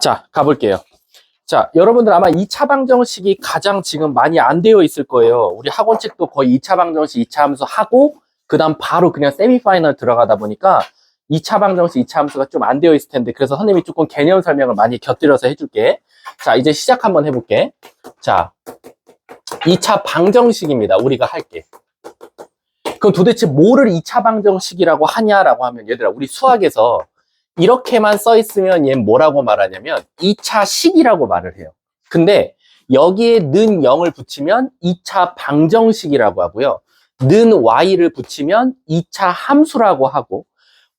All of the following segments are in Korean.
자, 가볼게요. 자, 여러분들 아마 2차 방정식이 가장 지금 많이 안 되어 있을 거예요. 우리 학원책도 거의 2차 방정식 2차 함수 하고 그 다음 바로 그냥 세미파이널 들어가다 보니까 2차 방정식 2차 함수가 좀 안 되어 있을 텐데, 그래서 선생님이 조금 개념 설명을 많이 곁들여서 해줄게. 자, 이제 시작 한번 해볼게. 자, 2차 방정식입니다. 우리가 할게. 그럼 도대체 뭐를 2차 방정식이라고 하냐라고 하면, 얘들아, 우리 수학에서 이렇게만 써 있으면 얘는 뭐라고 말하냐면 2차 식이라고 말을 해요. 근데 여기에 는 0을 붙이면 2차 방정식이라고 하고요. 는 y를 붙이면 2차 함수라고 하고,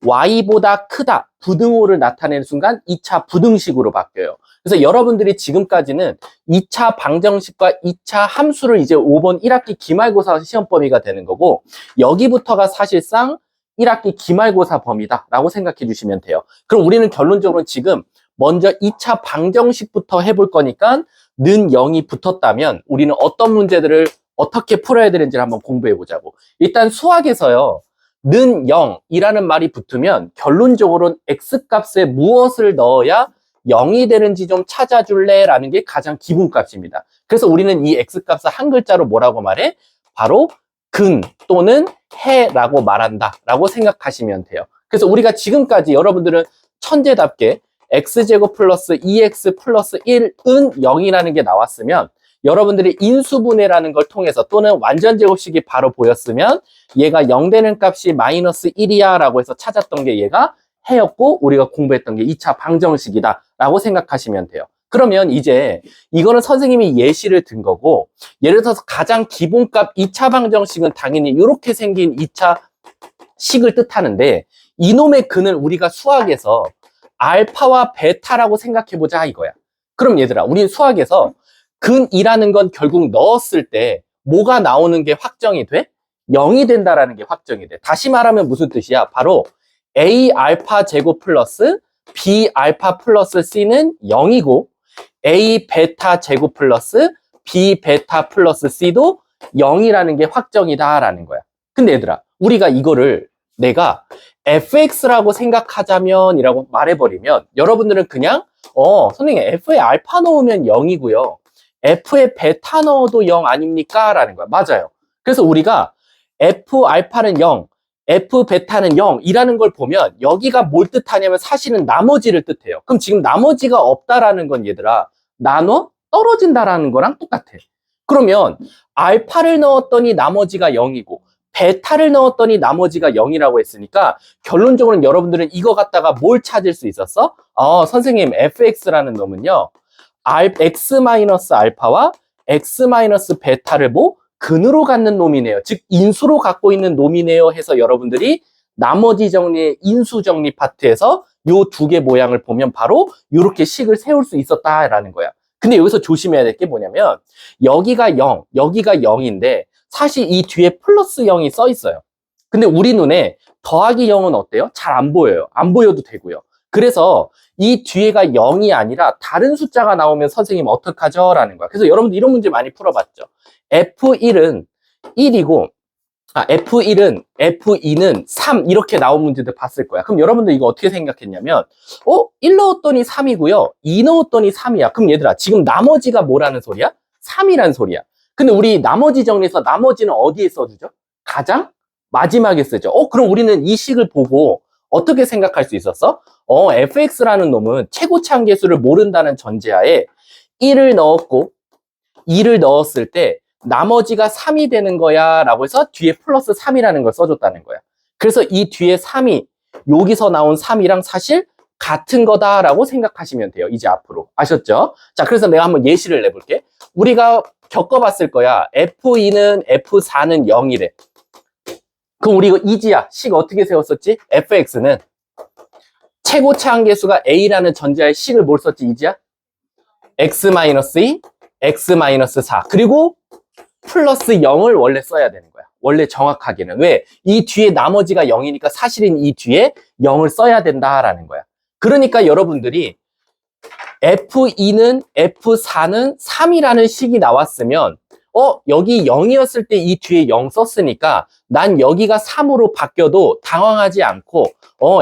y보다 크다, 부등호를 나타내는 순간 2차 부등식으로 바뀌어요. 그래서 여러분들이 지금까지는 2차 방정식과 2차 함수를 이제 5번 1학기 기말고사 시험 범위가 되는 거고, 여기부터가 사실상 1학기 기말고사 범위다 라고 생각해 주시면 돼요. 그럼 우리는 결론적으로 지금 먼저 2차 방정식부터 해볼 거니까 는 0이 붙었다면 우리는 어떤 문제들을 어떻게 풀어야 되는지를 한번 공부해 보자고. 일단 수학에서요, 는 0이라는 말이 붙으면 결론적으로는 x값에 무엇을 넣어야 0이 되는지 좀 찾아줄래? 라는 게 가장 기본값입니다. 그래서 우리는 이 x값을 한 글자로 뭐라고 말해? 바로 근 또는 해라고 말한다 라고 생각하시면 돼요. 그래서 우리가 지금까지 여러분들은 천재답게 x제곱 플러스 2x 플러스 1은 0이라는 게 나왔으면, 여러분들이 인수분해라는 걸 통해서 또는 완전제곱식이 바로 보였으면 얘가 0 되는 값이 마이너스 1이야 라고 해서 찾았던 게 얘가 해였고, 우리가 공부했던 게 2차 방정식이다 라고 생각하시면 돼요. 그러면 이제 이거는 선생님이 예시를 든 거고, 예를 들어서 가장 기본값 2차 방정식은 당연히 이렇게 생긴 2차 식을 뜻하는데, 이놈의 근을 우리가 수학에서 알파와 베타라고 생각해보자 이거야. 그럼 얘들아, 우린 수학에서 근이라는 건 결국 넣었을 때 뭐가 나오는 게 확정이 돼? 0이 된다라는 게 확정이 돼. 다시 말하면 무슨 뜻이야? 바로 A 알파 제곱 플러스 B 알파 플러스 C는 0이고, A 베타 제곱 플러스 B 베타 플러스 C도 0이라는 게 확정이다라는 거야. 근데 얘들아, 우리가 이거를 내가 fx라고 생각하자면 이라고 말해버리면 여러분들은 그냥 선생님 f에 알파 넣으면 0이고요. f에 베타 넣어도 0 아닙니까? 라는 거야. 맞아요. 그래서 우리가 f 알파는 0, f 베타는 0이라는 걸 보면 여기가 뭘 뜻하냐면 사실은 나머지를 뜻해요. 그럼 지금 나머지가 없다라는 건 얘들아, 나눠 떨어진다라는 거랑 똑같아. 그러면 알파를 넣었더니 나머지가 0이고 베타를 넣었더니 나머지가 0이라고 했으니까 결론적으로는 여러분들은 이거 갖다가 뭘 찾을 수 있었어? 선생님 fx라는 놈은요, x-알파와 x-베타를 뭐 근으로 갖는 놈이네요. 즉 인수로 갖고 있는 놈이네요 해서 여러분들이 나머지 정리의 인수 정리 파트에서 요 두 개 모양을 보면 바로 이렇게 식을 세울 수 있었다라는 거야. 근데 여기서 조심해야 될 게 뭐냐면 여기가 0, 여기가 0인데 사실 이 뒤에 플러스 0이 써 있어요. 근데 우리 눈에 더하기 0은 어때요? 잘 안 보여요. 안 보여도 되고요. 그래서 이 뒤에가 0이 아니라 다른 숫자가 나오면 선생님 어떡하죠? 라는 거야. 그래서 여러분들 이런 문제 많이 풀어봤죠. F1은 1이고 F1은 F2는 3 이렇게 나온 문제들 봤을 거야. 그럼 여러분들 이거 어떻게 생각했냐면 1 넣었더니 3이고요. 2 넣었더니 3이야. 그럼 얘들아, 지금 나머지가 뭐라는 소리야? 3이란 소리야. 근데 우리 나머지 정리해서 나머지는 어디에 써주죠? 가장 마지막에 쓰죠. 그럼 우리는 이 식을 보고 어떻게 생각할 수 있었어? fx라는 놈은 최고치 한계수를 모른다는 전제하에 1을 넣었고 2를 넣었을 때 나머지가 3이 되는 거야 라고 해서 뒤에 플러스 3이라는 걸 써줬다는 거야. 그래서 이 뒤에 3이 여기서 나온 3이랑 사실 같은 거다라고 생각하시면 돼요. 이제 앞으로. 아셨죠? 자, 그래서 내가 한번 예시를 내볼게. 우리가 겪어봤을 거야. F2는 F4는 0이래. 그럼 우리 이거 이지야. 식 어떻게 세웠었지? fx는 최고치 한계수가 a라는 전제하에 식을 뭘 썼지? 이지야? x-2, x-4 그리고 플러스 0을 원래 써야 되는 거야. 원래 정확하게는. 왜? 이 뒤에 나머지가 0이니까 사실은 이 뒤에 0을 써야 된다라는 거야. 그러니까 여러분들이 F2는 F4는 3이라는 식이 나왔으면 여기 0이었을 때 이 뒤에 0 썼으니까 난 여기가 3으로 바뀌어도 당황하지 않고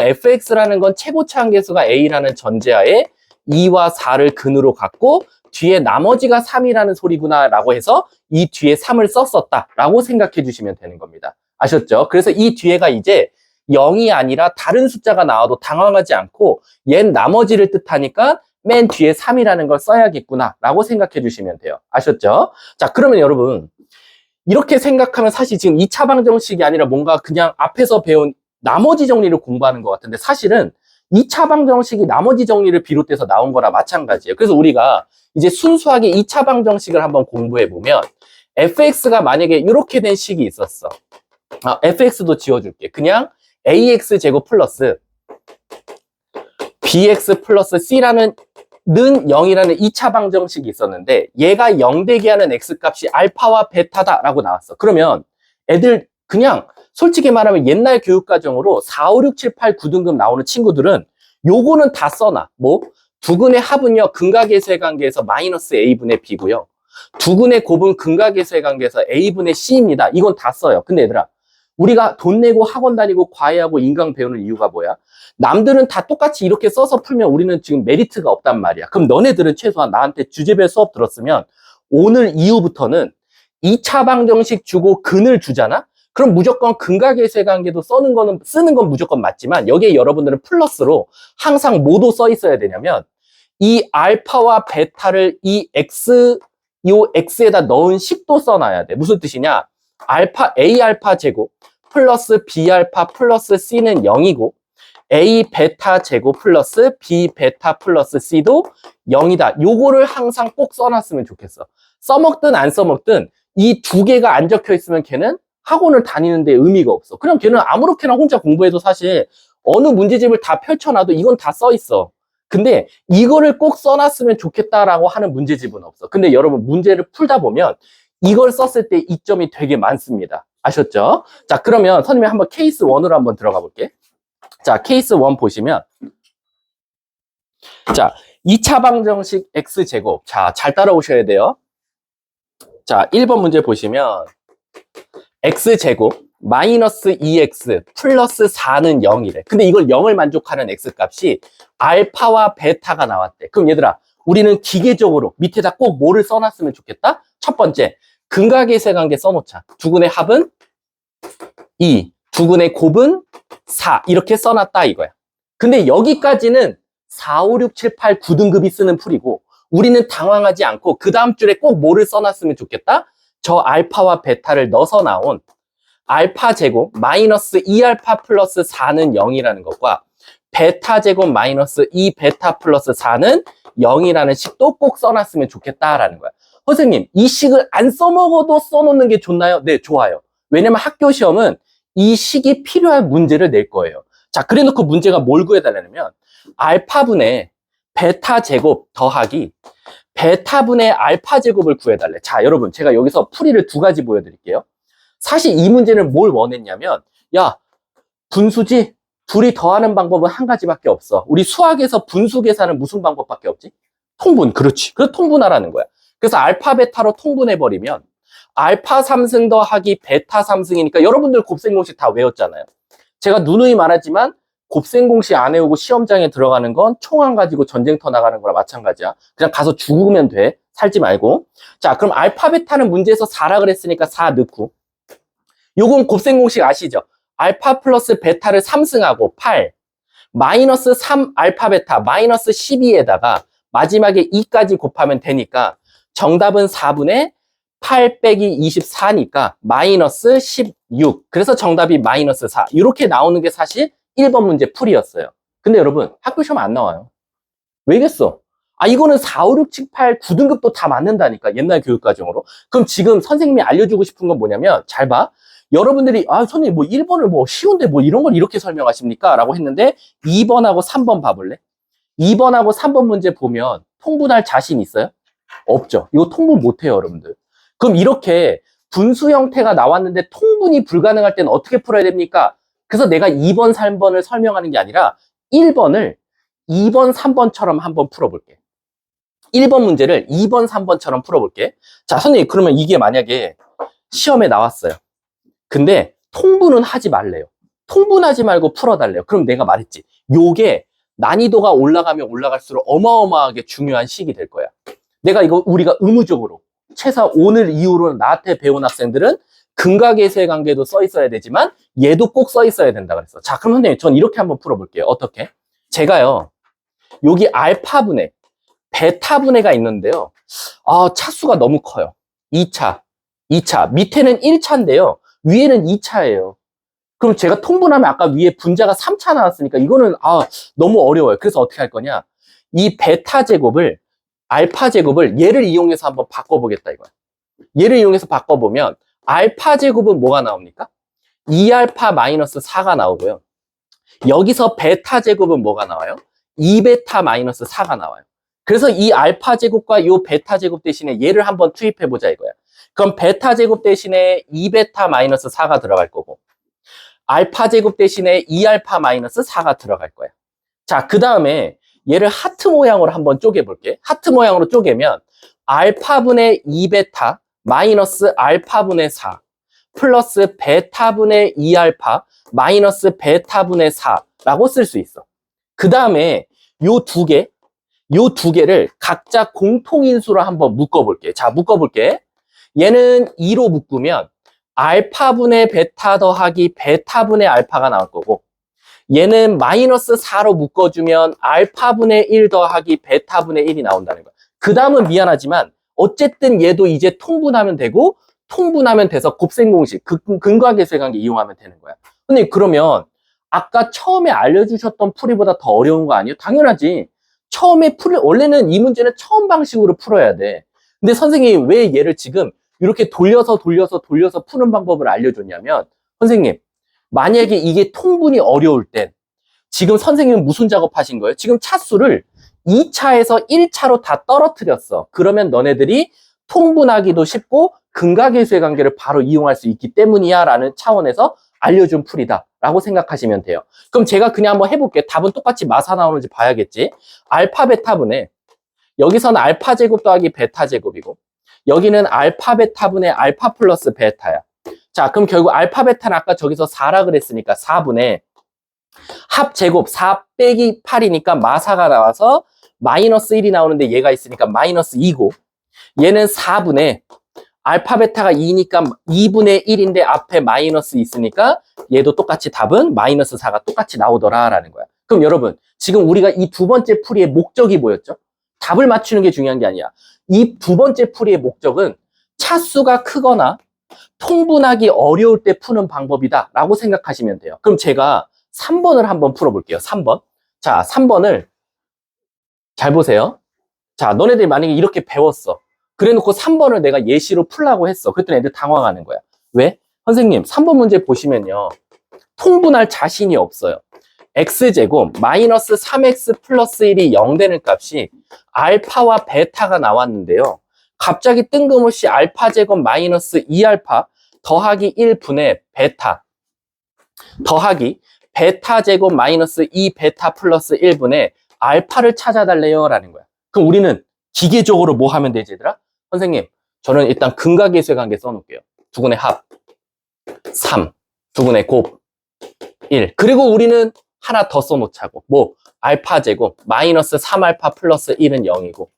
fx라는 건 최고치 한계수가 a라는 전제하에 2와 4를 근으로 갖고 뒤에 나머지가 3이라는 소리구나 라고 해서 이 뒤에 3을 썼었다 라고 생각해 주시면 되는 겁니다. 아셨죠? 그래서 이 뒤에가 이제 0이 아니라 다른 숫자가 나와도 당황하지 않고 얜 나머지를 뜻하니까 맨 뒤에 3이라는 걸 써야겠구나 라고 생각해 주시면 돼요. 아셨죠? 자, 그러면 여러분 이렇게 생각하면 사실 지금 2차 방정식이 아니라 뭔가 그냥 앞에서 배운 나머지 정리를 공부하는 것 같은데 사실은 2차 방정식이 나머지 정리를 비롯해서 나온 거나 마찬가지예요. 그래서 우리가 이제 순수하게 2차 방정식을 한번 공부해 보면 fx가 만약에 이렇게 된 식이 있었어. fx도 지워줄게. 그냥 ax 제곱 플러스 bx 플러스 c라는 는 0이라는 2차 방정식이 있었는데 얘가 0 되게 하는 x값이 알파와 베타다라고 나왔어. 그러면 애들 그냥 솔직히 말하면 옛날 교육과정으로 4, 5, 6, 7, 8, 9등급 나오는 친구들은 요거는 다 써놔. 뭐? 두근의 합은요 근각계수의 관계에서 마이너스 a분의 b고요. 두근의 곱은 근각계수의 관계에서 a분의 c입니다. 이건 다 써요. 근데 얘들아 우리가 돈 내고 학원 다니고 과외하고 인강 배우는 이유가 뭐야? 남들은 다 똑같이 이렇게 써서 풀면 우리는 지금 메리트가 없단 말이야. 그럼 너네들은 최소한 나한테 주제별 수업 들었으면 오늘 이후부터는 2차 방정식 주고 근을 주잖아? 그럼 무조건 근각계수의 관계도 쓰는 건 무조건 맞지만 여기에 여러분들은 플러스로 항상 뭐도 써 있어야 되냐면 이 알파와 베타를 요 x에다 넣은 식도 써놔야 돼. 무슨 뜻이냐? a 알파 제곱 플러스 b 알파 플러스 c는 0이고 a 베타 제곱 플러스 b 베타 플러스 c도 0이다. 요거를 항상 꼭 써놨으면 좋겠어. 써먹든 안 써먹든 이 두 개가 안 적혀 있으면 걔는 학원을 다니는데 의미가 없어. 그냥 걔는 아무렇게나 혼자 공부해도 사실 어느 문제집을 다 펼쳐놔도 이건 다 써 있어. 근데 이거를 꼭 써놨으면 좋겠다라고 하는 문제집은 없어. 근데 여러분 문제를 풀다 보면 이걸 썼을 때 이점이 되게 많습니다. 아셨죠? 자, 그러면 선생님이 한번 케이스 1으로 한번 들어가 볼게. 자, 케이스 1 보시면 자, 2차 방정식 x제곱. 자, 잘 따라오셔야 돼요. 자, 1번 문제 보시면 x제곱 마이너스 2x 플러스 4는 0이래. 근데 이걸 0을 만족하는 x값이 알파와 베타가 나왔대. 그럼 얘들아, 우리는 기계적으로 밑에다 꼭 뭐를 써놨으면 좋겠다? 첫 번째, 근각계수의 관계 써놓자. 두근의 합은 2, 두근의 곱은 4 이렇게 써놨다 이거야. 근데 여기까지는 4, 5, 6, 7, 8, 9등급이 쓰는 풀이고 우리는 당황하지 않고 그 다음 줄에 꼭 뭐를 써놨으면 좋겠다? 저 알파와 베타를 넣어서 나온 알파 제곱 마이너스 2알파 플러스 4는 0이라는 것과 베타 제곱 마이너스 2베타 플러스 4는 0이라는 식도 꼭 써놨으면 좋겠다라는 거야. 선생님, 이 식을 안 써먹어도 써놓는 게 좋나요? 네, 좋아요. 왜냐면 학교 시험은 이 식이 필요한 문제를 낼 거예요. 자, 그래 놓고 문제가 뭘 구해달라냐면 알파분의 베타 제곱 더하기 베타분의 알파 제곱을 구해달래. 자, 여러분 제가 여기서 풀이를 두 가지 보여드릴게요. 사실 이 문제는 뭘 원했냐면 야, 분수지? 둘이 더하는 방법은 한 가지밖에 없어. 우리 수학에서 분수 계산은 무슨 방법밖에 없지? 통분. 그렇지. 그래서 통분하라는 거야. 그래서 알파 베타로 통분해버리면 알파 3승 더하기 베타 3승이니까 여러분들 곱셈 공식 다 외웠잖아요. 제가 누누이 말하지만 곱셈 공식 안 외우고 시험장에 들어가는 건 총 안 가지고 전쟁터 나가는 거랑 마찬가지야. 그냥 가서 죽으면 돼. 살지 말고. 자, 그럼 알파 베타는 문제에서 4라 그랬으니까 4 넣고 요건 곱셈 공식 아시죠? 알파 플러스 베타를 3승하고 8 마이너스 3 알파 베타 마이너스 12에다가 마지막에 2까지 곱하면 되니까 정답은 4분의 8 빼기 24니까 마이너스 16. 그래서 정답이 마이너스 4. 이렇게 나오는 게 사실 1번 문제 풀이였어요. 근데 여러분 학교 시험 안 나와요. 왜겠어? 이거는 4, 5, 6, 7, 8, 9등급도 다 맞는다니까 옛날 교육과정으로. 그럼 지금 선생님이 알려주고 싶은 건 뭐냐면 잘 봐. 여러분들이 선생님 뭐 1번을 뭐 쉬운데 뭐 이런 걸 이렇게 설명하십니까? 라고 했는데 2번하고 3번 봐볼래? 2번하고 3번 문제 보면 통분할 자신 있어요? 없죠. 이거 통분 못해요, 여러분들. 그럼 이렇게 분수 형태가 나왔는데 통분이 불가능할 때는 어떻게 풀어야 됩니까? 그래서 내가 2번, 3번을 설명하는 게 아니라 1번을 2번, 3번처럼 한번 풀어볼게. 1번 문제를 2번, 3번처럼 풀어볼게. 자, 선생님, 그러면 이게 만약에 시험에 나왔어요. 근데 통분은 하지 말래요. 통분하지 말고 풀어달래요. 그럼 내가 말했지. 요게 난이도가 올라가면 올라갈수록 어마어마하게 중요한 식이 될 거야. 내가 이거 우리가 의무적으로 최소 오늘 이후로는 나한테 배운 학생들은 근각계수의 관계도 써 있어야 되지만 얘도 꼭 써 있어야 된다 그랬어. 자, 그럼 선생님 전 이렇게 한번 풀어볼게요. 어떻게? 제가요 여기 알파분해 베타분해가 있는데요. 차수가 너무 커요. 2차, 2차 밑에는 1차인데요. 위에는 2차예요. 그럼 제가 통분하면 아까 위에 분자가 3차 나왔으니까 이거는 너무 어려워요. 그래서 어떻게 할 거냐? 이 베타 제곱을 알파 제곱을 얘를 이용해서 한번 바꿔보겠다 이거야. 얘를 이용해서 바꿔보면 알파 제곱은 뭐가 나옵니까? 2알파 마이너스 4가 나오고요. 여기서 베타 제곱은 뭐가 나와요? 2베타 마이너스 4가 나와요. 그래서 이 알파 제곱과 이 베타 제곱 대신에 얘를 한번 투입해보자 이거야. 그럼 베타 제곱 대신에 2베타 마이너스 4가 들어갈 거고 알파 제곱 대신에 2알파 마이너스 4가 들어갈 거야. 자, 그 다음에 얘를 하트 모양으로 한번 쪼개볼게. 하트 모양으로 쪼개면 알파분의 2베타 마이너스 알파분의 4 플러스 베타분의 2알파 마이너스 베타분의 4라고 쓸 수 있어. 그 다음에 요 두 개를 각자 공통인수로 한번 묶어볼게. 자, 묶어볼게. 얘는 2로 묶으면 알파분의 베타 더하기 베타분의 알파가 나올 거고 얘는 마이너스 4로 묶어주면 알파분의 1 더하기 베타분의 1이 나온다는 거야. 그 다음은 미안하지만 어쨌든 얘도 이제 통분하면 되고 통분하면 돼서 곱셈공식, 근과계수의 관계 이용하면 되는 거야. 근데 그러면 아까 처음에 알려주셨던 풀이보다 더 어려운 거 아니에요? 당연하지. 처음에 원래는 이 문제는 처음 방식으로 풀어야 돼. 근데 선생님이 왜 얘를 지금 이렇게 돌려서 푸는 방법을 알려줬냐면 선생님 만약에 이게 통분이 어려울 땐 지금 선생님은 무슨 작업하신 거예요? 지금 차수를 2차에서 1차로 다 떨어뜨렸어. 그러면 너네들이 통분하기도 쉽고 근각계수의 관계를 바로 이용할 수 있기 때문이야 라는 차원에서 알려준 풀이다 라고 생각하시면 돼요. 그럼 제가 그냥 한번 해볼게요. 답은 똑같이 마사 나오는지 봐야겠지. 알파 베타분의 여기서는 알파 제곱 더하기 베타 제곱이고 여기는 알파 베타분의 알파 플러스 베타야. 자, 그럼 결국 알파 베타는 아까 저기서 4라 그랬으니까 4분의 합 제곱 4 빼기 8이니까 마사가 나와서 마이너스 1이 나오는데 얘가 있으니까 마이너스 2고 얘는 4분의 알파 베타가 2니까 2분의 1인데 앞에 마이너스 있으니까 얘도 똑같이 답은 마이너스 4가 똑같이 나오더라 라는 거야. 그럼 여러분 지금 우리가 이 두 번째 풀이의 목적이 뭐였죠? 답을 맞추는 게 중요한 게 아니야. 이 두 번째 풀이의 목적은 차수가 크거나 통분하기 어려울 때 푸는 방법이다 라고 생각하시면 돼요. 그럼 제가 3번을 한번 풀어볼게요. 3번. 자, 3번을 잘 보세요. 자, 너네들이 만약에 이렇게 배웠어. 그래 놓고 3번을 내가 예시로 풀라고 했어. 그랬더니 애들 당황하는 거야. 왜? 선생님, 3번 문제 보시면요. 통분할 자신이 없어요. x제곱 마이너스 3x 플러스 1이 0 되는 값이 알파와 베타가 나왔는데요. 갑자기 뜬금없이 알파 제곱 마이너스 2알파 더하기 1분의 베타 더하기 베타 제곱 마이너스 2베타 플러스 1분의 알파를 찾아달래요 라는 거야. 그럼 우리는 기계적으로 뭐 하면 되지 얘들아? 선생님, 저는 일단 근각계수의 관계 써놓을게요. 두근의 합 3, 두근의 곱 1. 그리고 우리는 하나 더 써놓자고. 뭐 알파 제곱 마이너스 3알파 플러스 1은 0이고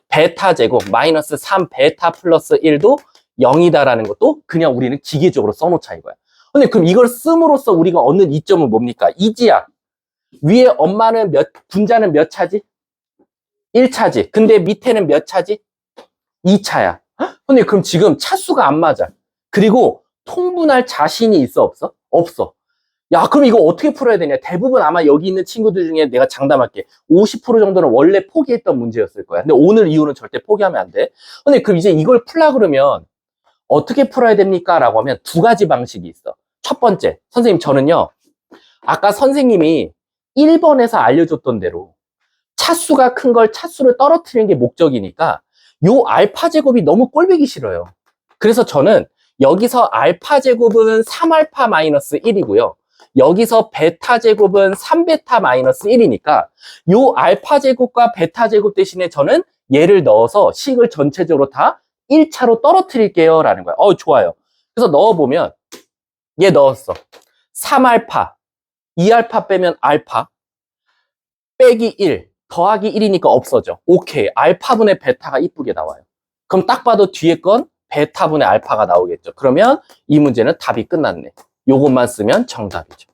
베타 제곱 마이너스 3베타 플러스 1도 0이다라는 것도 그냥 우리는 기계적으로 써놓자 이거야. 근데 그럼 이걸 씀으로써 우리가 얻는 이점은 뭡니까? 이지야. 위에 엄마는 분자는 몇 차지? 1차지. 근데 밑에는 몇 차지? 2차야. 근데 그럼 지금 차수가 안 맞아. 그리고 통분할 자신이 있어 없어? 없어. 야, 그럼 이거 어떻게 풀어야 되냐? 대부분 아마 여기 있는 친구들 중에 내가 장담할게. 50% 정도는 원래 포기했던 문제였을 거야. 근데 오늘 이후는 절대 포기하면 안 돼. 근데 그럼 이제 이걸 풀라 그러면 어떻게 풀어야 됩니까? 라고 하면 두 가지 방식이 있어. 첫 번째, 선생님 저는요. 아까 선생님이 1번에서 알려줬던 대로 차수가 큰 걸 차수를 떨어뜨리는 게 목적이니까 요 알파 제곱이 너무 꼴보기 싫어요. 그래서 저는 여기서 알파 제곱은 3알파 마이너스 1이고요. 여기서 베타 제곱은 3베타 마이너스 1이니까 요 알파 제곱과 베타 제곱 대신에 저는 얘를 넣어서 식을 전체적으로 다 1차로 떨어뜨릴게요 라는 거야. 좋아요. 그래서 넣어보면 얘 넣었어. 3알파 2알파 빼면 알파 빼기 1 더하기 1이니까 없어져. 오케이. 알파분의 베타가 이쁘게 나와요. 그럼 딱 봐도 뒤에 건 베타분의 알파가 나오겠죠. 그러면 이 문제는 답이 끝났네. 요것만 쓰면 정답이죠.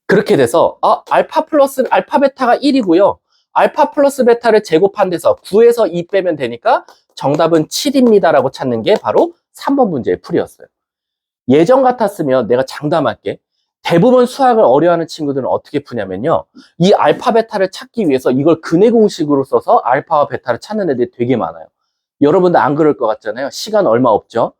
그렇게 돼서 알파 플러스 알파 베타가 1이고요. 알파 플러스 베타를 제곱한 데서 9에서 2 빼면 되니까 정답은 7입니다라고 찾는 게 바로 3번 문제의 풀이었어요. 예전 같았으면 내가 장담할게. 대부분 수학을 어려워하는 친구들은 어떻게 푸냐면요. 이 알파 베타를 찾기 위해서 이걸 근해 공식으로 써서 알파와 베타를 찾는 애들이 되게 많아요. 여러분들 안 그럴 것 같잖아요. 시간 얼마 없죠.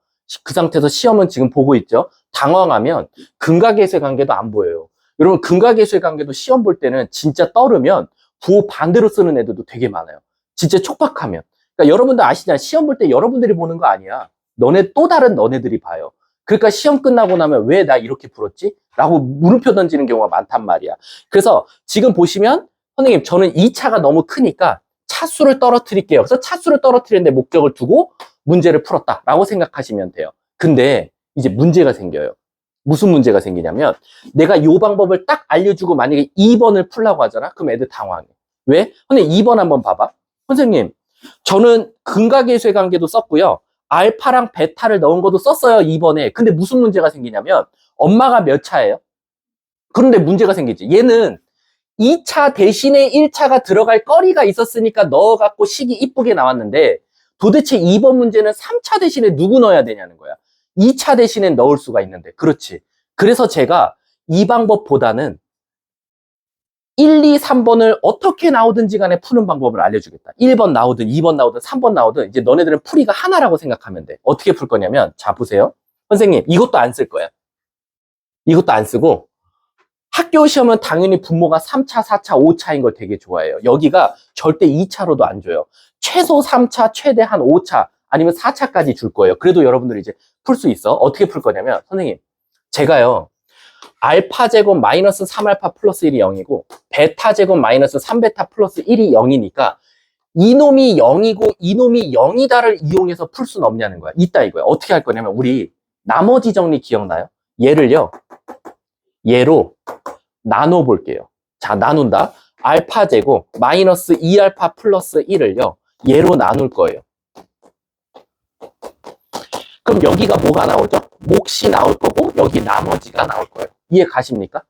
그 상태에서 시험은 지금 보고 있죠. 당황하면 근각계수의 관계도 안 보여요. 여러분 근각계수의 관계도 시험 볼 때는 진짜 떨으면 부호 반대로 쓰는 애들도 되게 많아요. 진짜 촉박하면. 그러니까 여러분들 아시잖아요. 시험 볼 때 여러분들이 보는 거 아니야. 너네 또 다른 너네들이 봐요. 그러니까 시험 끝나고 나면 왜 나 이렇게 풀었지? 라고 물음표 던지는 경우가 많단 말이야. 그래서 지금 보시면 선생님 저는 2차가 너무 크니까 차수를 떨어뜨릴게요. 그래서 차수를 떨어뜨리는데 목적을 두고 문제를 풀었다라고 생각하시면 돼요. 근데 이제 문제가 생겨요. 무슨 문제가 생기냐면 내가 이 방법을 딱 알려주고 만약에 2번을 풀라고 하잖아. 그럼 애들 당황해. 왜? 선생님 2번 한번 봐봐. 선생님 저는 근각계수의 관계도 썼고요. 알파랑 베타를 넣은 것도 썼어요. 2번에. 근데 무슨 문제가 생기냐면 엄마가 몇 차예요? 그런데 문제가 생기지. 얘는 2차 대신에 1차가 들어갈 거리가 있었으니까 넣어갖고 식이 이쁘게 나왔는데 도대체 2번 문제는 3차 대신에 누구 넣어야 되냐는 거야. 2차 대신에 넣을 수가 있는데. 그렇지. 그래서 제가 이 방법보다는 1, 2, 3번을 어떻게 나오든지 간에 푸는 방법을 알려주겠다. 1번 나오든 2번 나오든 3번 나오든 이제 너네들은 풀이가 하나라고 생각하면 돼. 어떻게 풀 거냐면 자 보세요. 선생님 이것도 안 쓸 거야. 이것도 안 쓰고 학교 시험은 당연히 분모가 3차, 4차, 5차인 걸 되게 좋아해요. 여기가 절대 2차로도 안 줘요. 최소 3차, 최대한 5차 아니면 4차까지 줄 거예요. 그래도 여러분들이 이제 풀 수 있어. 어떻게 풀 거냐면 선생님 제가요. 알파 제곱 마이너스 3알파 플러스 1이 0이고 베타 제곱 마이너스 3베타 플러스 1이 0이니까 이놈이 0이고 이놈이 0이다를 이용해서 풀 수는 없냐는 거야. 있다 이거야. 어떻게 할 거냐면 우리 나머지 정리 기억나요? 얘를요. 얘로 나눠 볼게요. 자, 나눈다. 알파 제곱 마이너스 2알파 플러스 1을요. 얘로 나눌 거예요. 그럼 여기가 뭐가 나오죠? 몫이 나올 거고 여기 나머지가 나올 거예요. 이해 가십니까?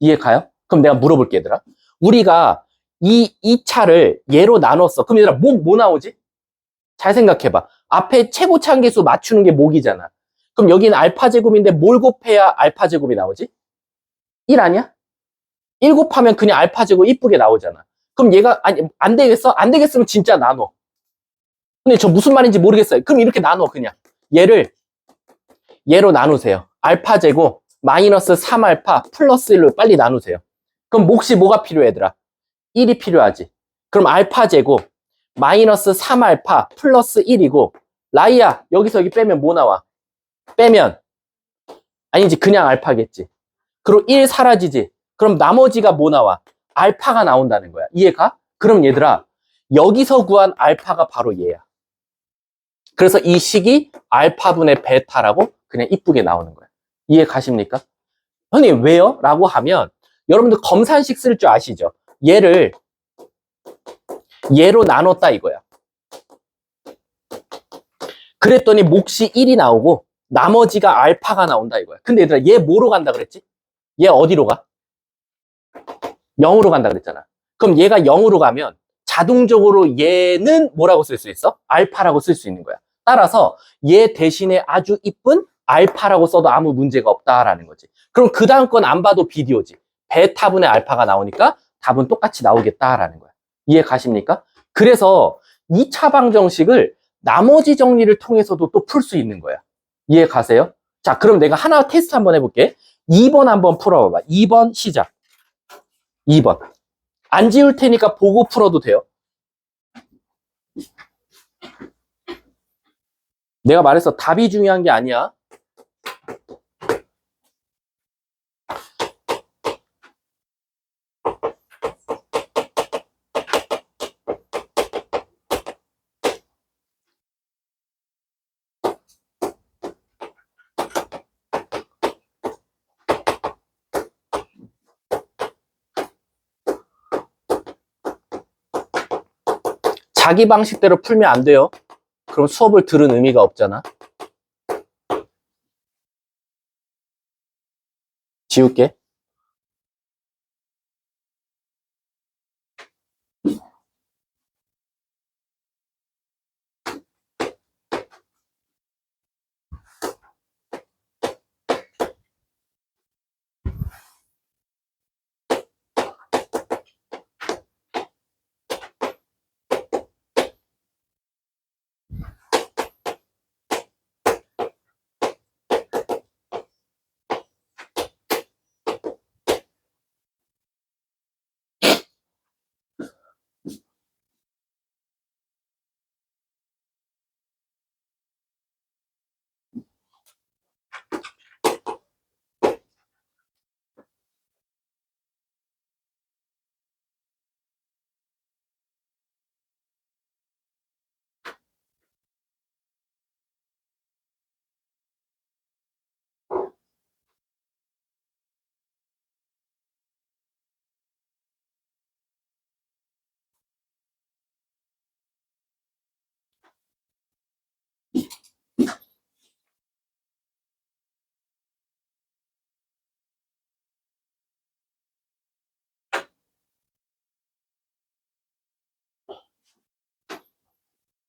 이해 가요? 그럼 내가 물어볼게 얘들아. 우리가 이 차를 얘로 나눴어. 그럼 얘들아 목 뭐 나오지? 잘 생각해봐. 앞에 최고차항계수 맞추는 게 목이잖아. 그럼 여기는 알파 제곱인데 뭘 곱해야 알파 제곱이 나오지? 1 아니야? 1 곱하면 그냥 알파 제곱 이쁘게 나오잖아. 그럼 얘가 아니 안 되겠어? 안 되겠으면 진짜 나눠. 근데 저 무슨 말인지 모르겠어요. 그럼 이렇게 나눠 그냥. 얘로 나누세요. 알파 제곱 마이너스 3알파 플러스 1로 빨리 나누세요. 그럼 몫이 뭐가 필요해 얘들아? 1이 필요하지. 그럼 알파 제곱 마이너스 3알파 플러스 1이고 라이야 여기서 여기 빼면 뭐 나와? 빼면 아니지 그냥 알파겠지. 그리고 1 사라지지. 그럼 나머지가 뭐 나와? 알파가 나온다는 거야. 이해가? 그럼 얘들아 여기서 구한 알파가 바로 얘야. 그래서 이 식이 알파분의 베타라고 그냥 이쁘게 나오는 거야. 이해 가십니까? 선생님 왜요? 라고 하면 여러분들 검산식 쓸 줄 아시죠? 얘를 얘로 나눴다 이거야. 그랬더니 몫이 1이 나오고 나머지가 알파가 나온다 이거야. 근데 얘들아 얘 뭐로 간다 그랬지? 얘 어디로 가? 0으로 간다 그랬잖아. 그럼 얘가 0으로 가면 자동적으로 얘는 뭐라고 쓸 수 있어? 알파라고 쓸 수 있는 거야. 따라서 얘 대신에 아주 이쁜 알파라고 써도 아무 문제가 없다라는 거지. 그럼 그 다음 건 안 봐도 비디오지. 베타분의 알파가 나오니까 답은 똑같이 나오겠다라는 거야. 이해 가십니까? 그래서 2차 방정식을 나머지 정리를 통해서도 또 풀 수 있는 거야. 이해 가세요? 자, 그럼 내가 하나 테스트 한번 해볼게. 2번 한번 풀어봐봐. 2번 시작. 2번. 안 지울 테니까 보고 풀어도 돼요. 내가 말했어. 답이 중요한 게 아니야. 자기 방식대로 풀면 안 돼요. 그럼 수업을 들은 의미가 없잖아. 지울게.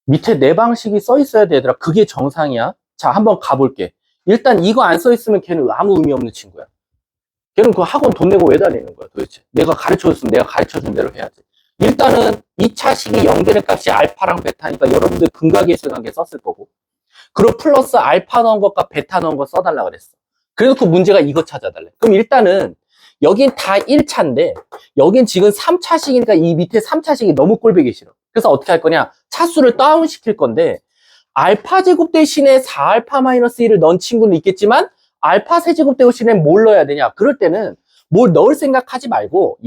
밑에 내 방식이 써 있어야 되더라. 그게 정상이야. 자, 한번 가볼게. 일단 이거 안 써 있으면 걔는 아무 의미 없는 친구야. 걔는 그 학원 돈 내고 왜 다니는 거야, 도대체. 내가 가르쳐줬으면 내가 가르쳐준 대로 해야지. 일단은 2차 식이 0 되는 값이 알파랑 베타니까 여러분들 근각계수 관계 썼을 거고. 그리고 플러스 알파 넣은 것과 베타 넣은 거 써달라 그랬어. 그래서 그 문제가 이거 찾아달래. 그럼 일단은 여긴 다 1차인데 여긴 지금 3차식이니까 이 밑에 3차식이 너무 꼴보기 싫어. 그래서 어떻게 할 거냐? 차수를 다운 시킬 건데 알파 제곱 대신에 4알파 마이너스 1을 넣은 친구는 있겠지만 알파 세제곱 대신에 뭘 넣어야 되냐? 그럴 때는 뭘 넣을 생각하지 말고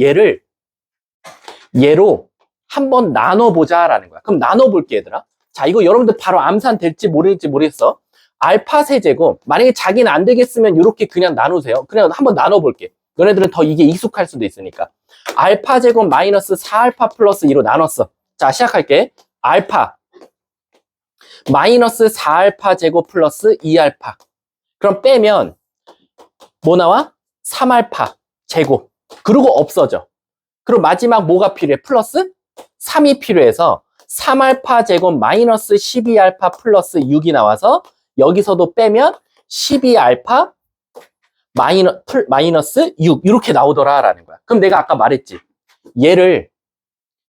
얘로 한번 나눠보자라는 거야. 그럼 나눠볼게, 얘들아. 자, 이거 여러분들 바로 암산 될지 모르겠지 모르겠어. 알파 세제곱, 만약에 자기는 안 되겠으면 이렇게 그냥 나누세요. 그냥 한번 나눠볼게. 너네들은 더 이게 익숙할 수도 있으니까. 알파 제곱 마이너스 4알파 플러스 2로 나눴어. 자, 시작할게. 알파 마이너스 4알파 제곱 플러스 2알파. 그럼 빼면 뭐 나와? 3알파 제곱. 그리고 없어져. 그리고 마지막 뭐가 필요해? 플러스 3이 필요해서 3알파 제곱 마이너스 12알파 플러스 6이 나와서 여기서도 빼면 12알파 마이너스 6 이렇게 나오더라라는 거야. 그럼 내가 아까 말했지.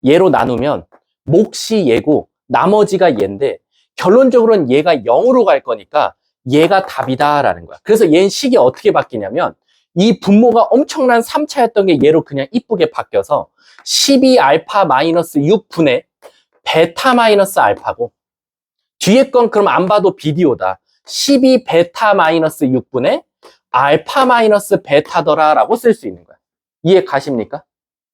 얘로 나누면 몫이 얘고 나머지가 얘인데 결론적으로는 얘가 0으로 갈 거니까 얘가 답이다라는 거야. 그래서 얘는 식이 어떻게 바뀌냐면 이 분모가 엄청난 3차였던 게 얘로 그냥 이쁘게 바뀌어서 12알파 마이너스 6분의 베타 마이너스 알파고 뒤에 건 그럼 안 봐도 비디오다. 12 베타 마이너스 6분의 알파 마이너스 베타더라라고 쓸 수 있는 거야. 이해 가십니까?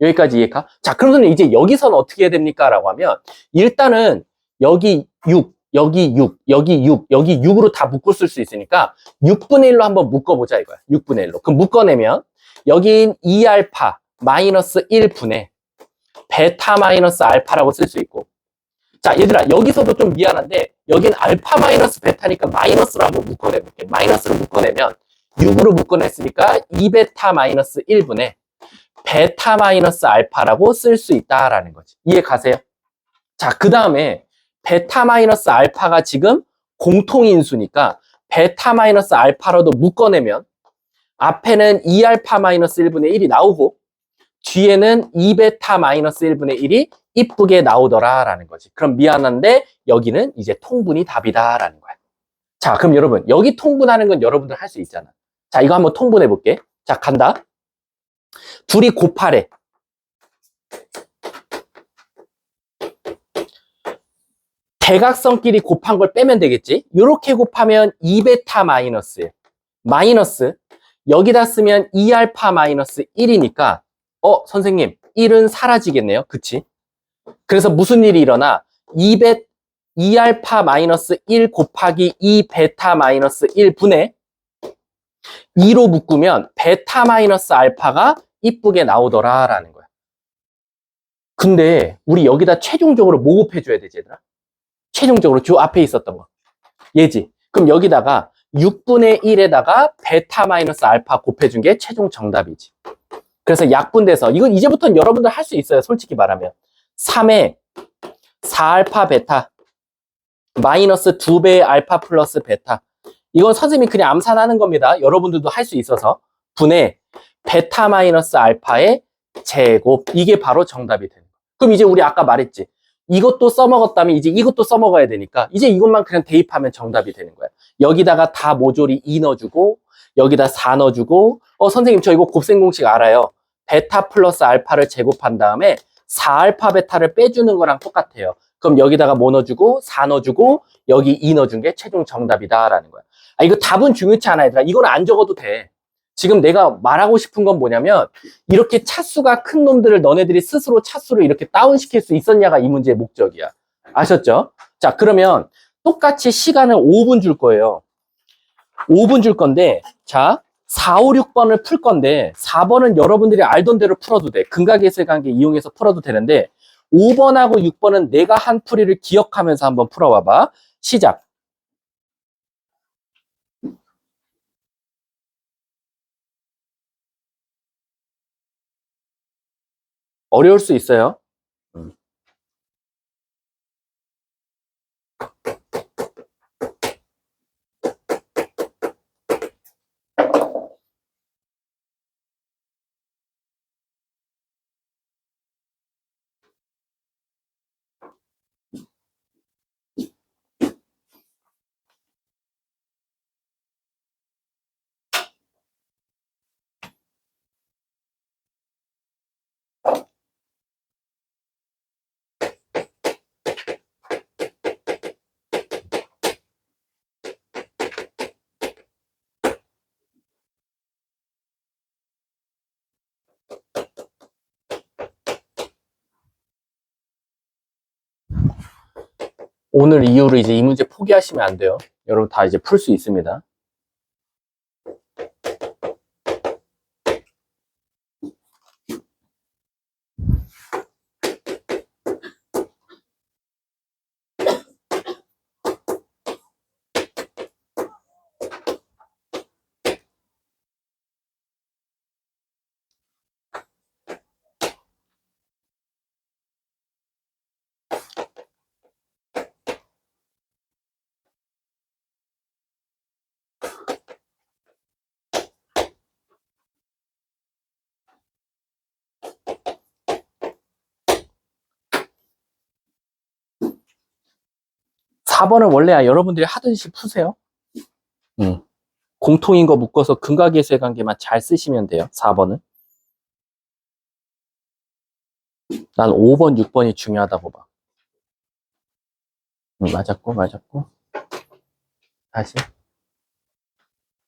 여기까지 이해 가? 자, 그러면 이제 여기서는 어떻게 해야 됩니까? 라고 하면 일단은 여기 6, 여기 6, 여기 6, 여기 6으로 다 묶어 쓸 수 있으니까 6분의 1로 한번 묶어보자 이거야. 6분의 1로. 그럼 묶어내면 여긴 2알파 마이너스 1분의 베타 마이너스 알파라고 쓸 수 있고 자, 얘들아 여기서도 좀 미안한데 여긴 알파 마이너스 베타니까 마이너스로 한번 묶어내볼게. 마이너스로 묶어내면 6으로 묶어냈으니까 2베타 마이너스 1분의 베타 마이너스 알파라고 쓸 수 있다라는 거지. 이해 가세요? 자, 그 다음에 베타 마이너스 알파가 지금 공통인수니까 베타 마이너스 알파로도 묶어내면 앞에는 2알파 마이너스 1분의 1이 나오고 뒤에는 2베타 마이너스 1분의 1이 이쁘게 나오더라라는 거지. 그럼 미안한데 여기는 이제 통분이 답이다라는 거야. 자, 그럼 여러분 여기 통분하는 건 여러분들 할 수 있잖아. 자, 이거 한번 통분해 볼게. 자, 간다. 둘이 곱하래. 대각선끼리 곱한 걸 빼면 되겠지? 이렇게 곱하면 2베타 마이너스 여기다 쓰면 2알파 마이너스 1이니까 선생님 1은 사라지겠네요. 그치? 그래서 무슨 일이 일어나? 2알파 마이너스 1 곱하기 2베타 마이너스 1분의 2로 묶으면 베타 마이너스 알파가 이쁘게 나오더라라는 거야. 근데 우리 여기다 최종적으로 뭐 곱해줘야 되지, 얘들아? 최종적으로 저 앞에 있었던 거. 얘지. 그럼 여기다가 6분의 1에다가 베타 마이너스 알파 곱해준 게 최종 정답이지. 그래서 약분돼서, 이건 이제부터는 여러분들 할 수 있어요. 솔직히 말하면. 3에 4알파 베타 마이너스 2배의 알파 플러스 베타. 이건 선생님이 그냥 암산하는 겁니다. 여러분들도 할 수 있어서. 분의 베타 마이너스 알파의 제곱. 이게 바로 정답이 되는 거예요. 그럼 이제 우리 아까 말했지. 이것도 써먹었다면 이제 이것도 써먹어야 되니까 이제 이것만 그냥 대입하면 정답이 되는 거예요. 여기다가 다 모조리 2 넣어주고 여기다 4 넣어주고 선생님 저 이거 곱셈 공식 알아요. 베타 플러스 알파를 제곱한 다음에 4알파 베타를 빼주는 거랑 똑같아요. 그럼 여기다가 뭐 넣어주고 4 넣어주고 여기 2 넣어준 게 최종 정답이다라는 거야. 아, 이거 답은 중요치 않아 얘들아. 이건 안 적어도 돼. 지금 내가 말하고 싶은 건 뭐냐면 이렇게 차수가 큰 놈들을 너네들이 스스로 차수를 이렇게 다운시킬 수 있었냐가 이 문제의 목적이야. 아셨죠? 자, 그러면 똑같이 시간을 5분 줄 거예요. 5분 줄 건데 자 4, 5, 6번을 풀 건데 4번은 여러분들이 알던 대로 풀어도 돼. 근각계수의 관계 이용해서 풀어도 되는데 5번하고 6번은 내가 한 풀이를 기억하면서 한번 풀어봐봐. 시작. 어려울 수 있어요. 오늘 이후로 이제 이 문제 포기하시면 안 돼요. 여러분 다 이제 풀 수 있습니다. 사 번은 원래 여러분들이 하듯이 푸세요. 공통인 거 묶어서 근각계수의 관계만 잘 쓰시면 돼요. 4번은. 난 5번, 6번이 중요하다고 봐. 맞았고, 맞았고. 다시.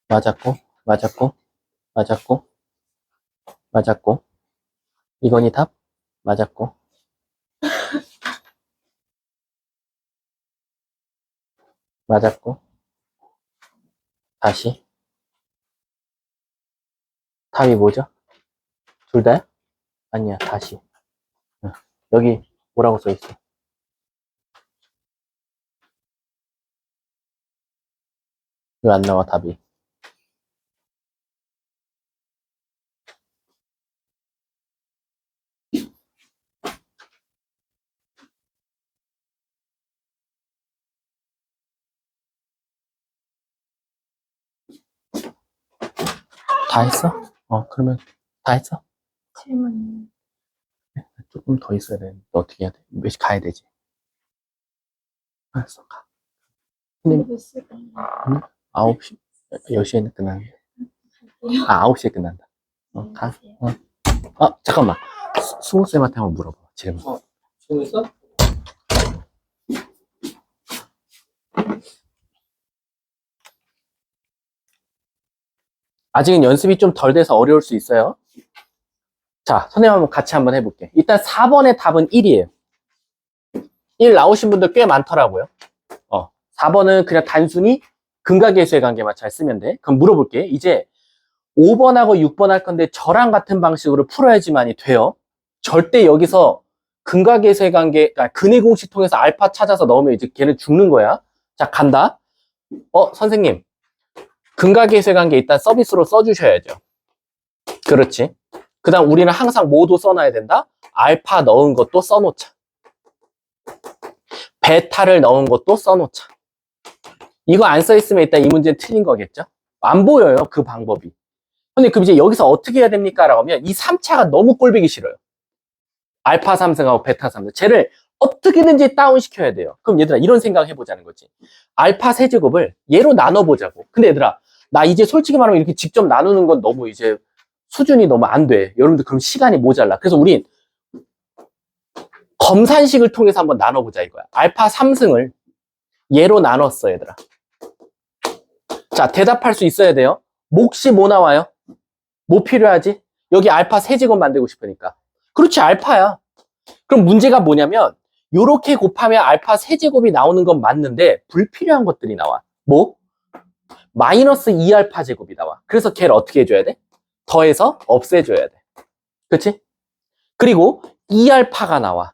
맞았고, 맞았고, 맞았고, 맞았고. 이건이 답? 맞았고. 맞았고. 다시. 답이 뭐죠? 둘 다요? 아니야, 다시. 여기 뭐라고 써있어? 왜 안 나와, 답이? 다 했어? 그러면 다 했어? 질문. 조금 더 있어야 돼. 어떻게 해야 돼? 몇 시 가야 되지? 알았어, 가. 근데 몇 시간? 9시, 10시에는 끝나는데. 9시에 끝난다. 가. 잠깐만. 승우쌤한테 한번 물어봐. 질문. 질문 있어? 아직은 연습이 좀 덜 돼서 어려울 수 있어요. 자, 선생님 한번 같이 한번 해볼게. 일단 4번의 답은 1이에요. 1 나오신 분들 꽤 많더라고요. 4번은 그냥 단순히 근각계수의 관계만 잘 쓰면 돼. 그럼 물어볼게. 이제 5번하고 6번 할 건데 저랑 같은 방식으로 풀어야지만이 돼요. 절대 여기서 근각에서의 관계, 그러니까 근의 공식 통해서 알파 찾아서 넣으면 이제 걔는 죽는 거야. 자, 간다. 선생님. 근각에서의 관계 일단 서비스로 써주셔야죠. 그렇지. 그 다음 우리는 항상 뭐도 써놔야 된다? 알파 넣은 것도 써놓자. 베타를 넣은 것도 써놓자. 이거 안 써있으면 일단 이 문제는 틀린 거겠죠? 안 보여요, 그 방법이. 근데 그럼 이제 여기서 어떻게 해야 됩니까? 라고 하면 이 3차가 너무 꼴보기 싫어요. 알파 3승하고 베타 3승. 쟤를 어떻게든지 다운시켜야 돼요. 그럼 얘들아 이런 생각 해보자는 거지. 알파 세제곱을 얘로 나눠보자고. 근데 얘들아 나 이제 솔직히 말하면 이렇게 직접 나누는 건 너무 이제 수준이 너무 안 돼. 여러분들 그럼 시간이 모자라. 그래서 우린 검산식을 통해서 한번 나눠보자 이거야. 알파 3승을 얘로 나눴어 얘들아. 자, 대답할 수 있어야 돼요. 몫이 뭐 나와요? 뭐 필요하지? 여기 알파 세제곱 만들고 싶으니까. 그렇지, 알파야. 그럼 문제가 뭐냐면 요렇게 곱하면 알파 세제곱이 나오는 건 맞는데 불필요한 것들이 나와. 뭐? 마이너스 2알파 제곱이 나와. 그래서 걔를 어떻게 해줘야 돼? 더해서 없애줘야 돼. 그치? 그리고 2알파가 나와.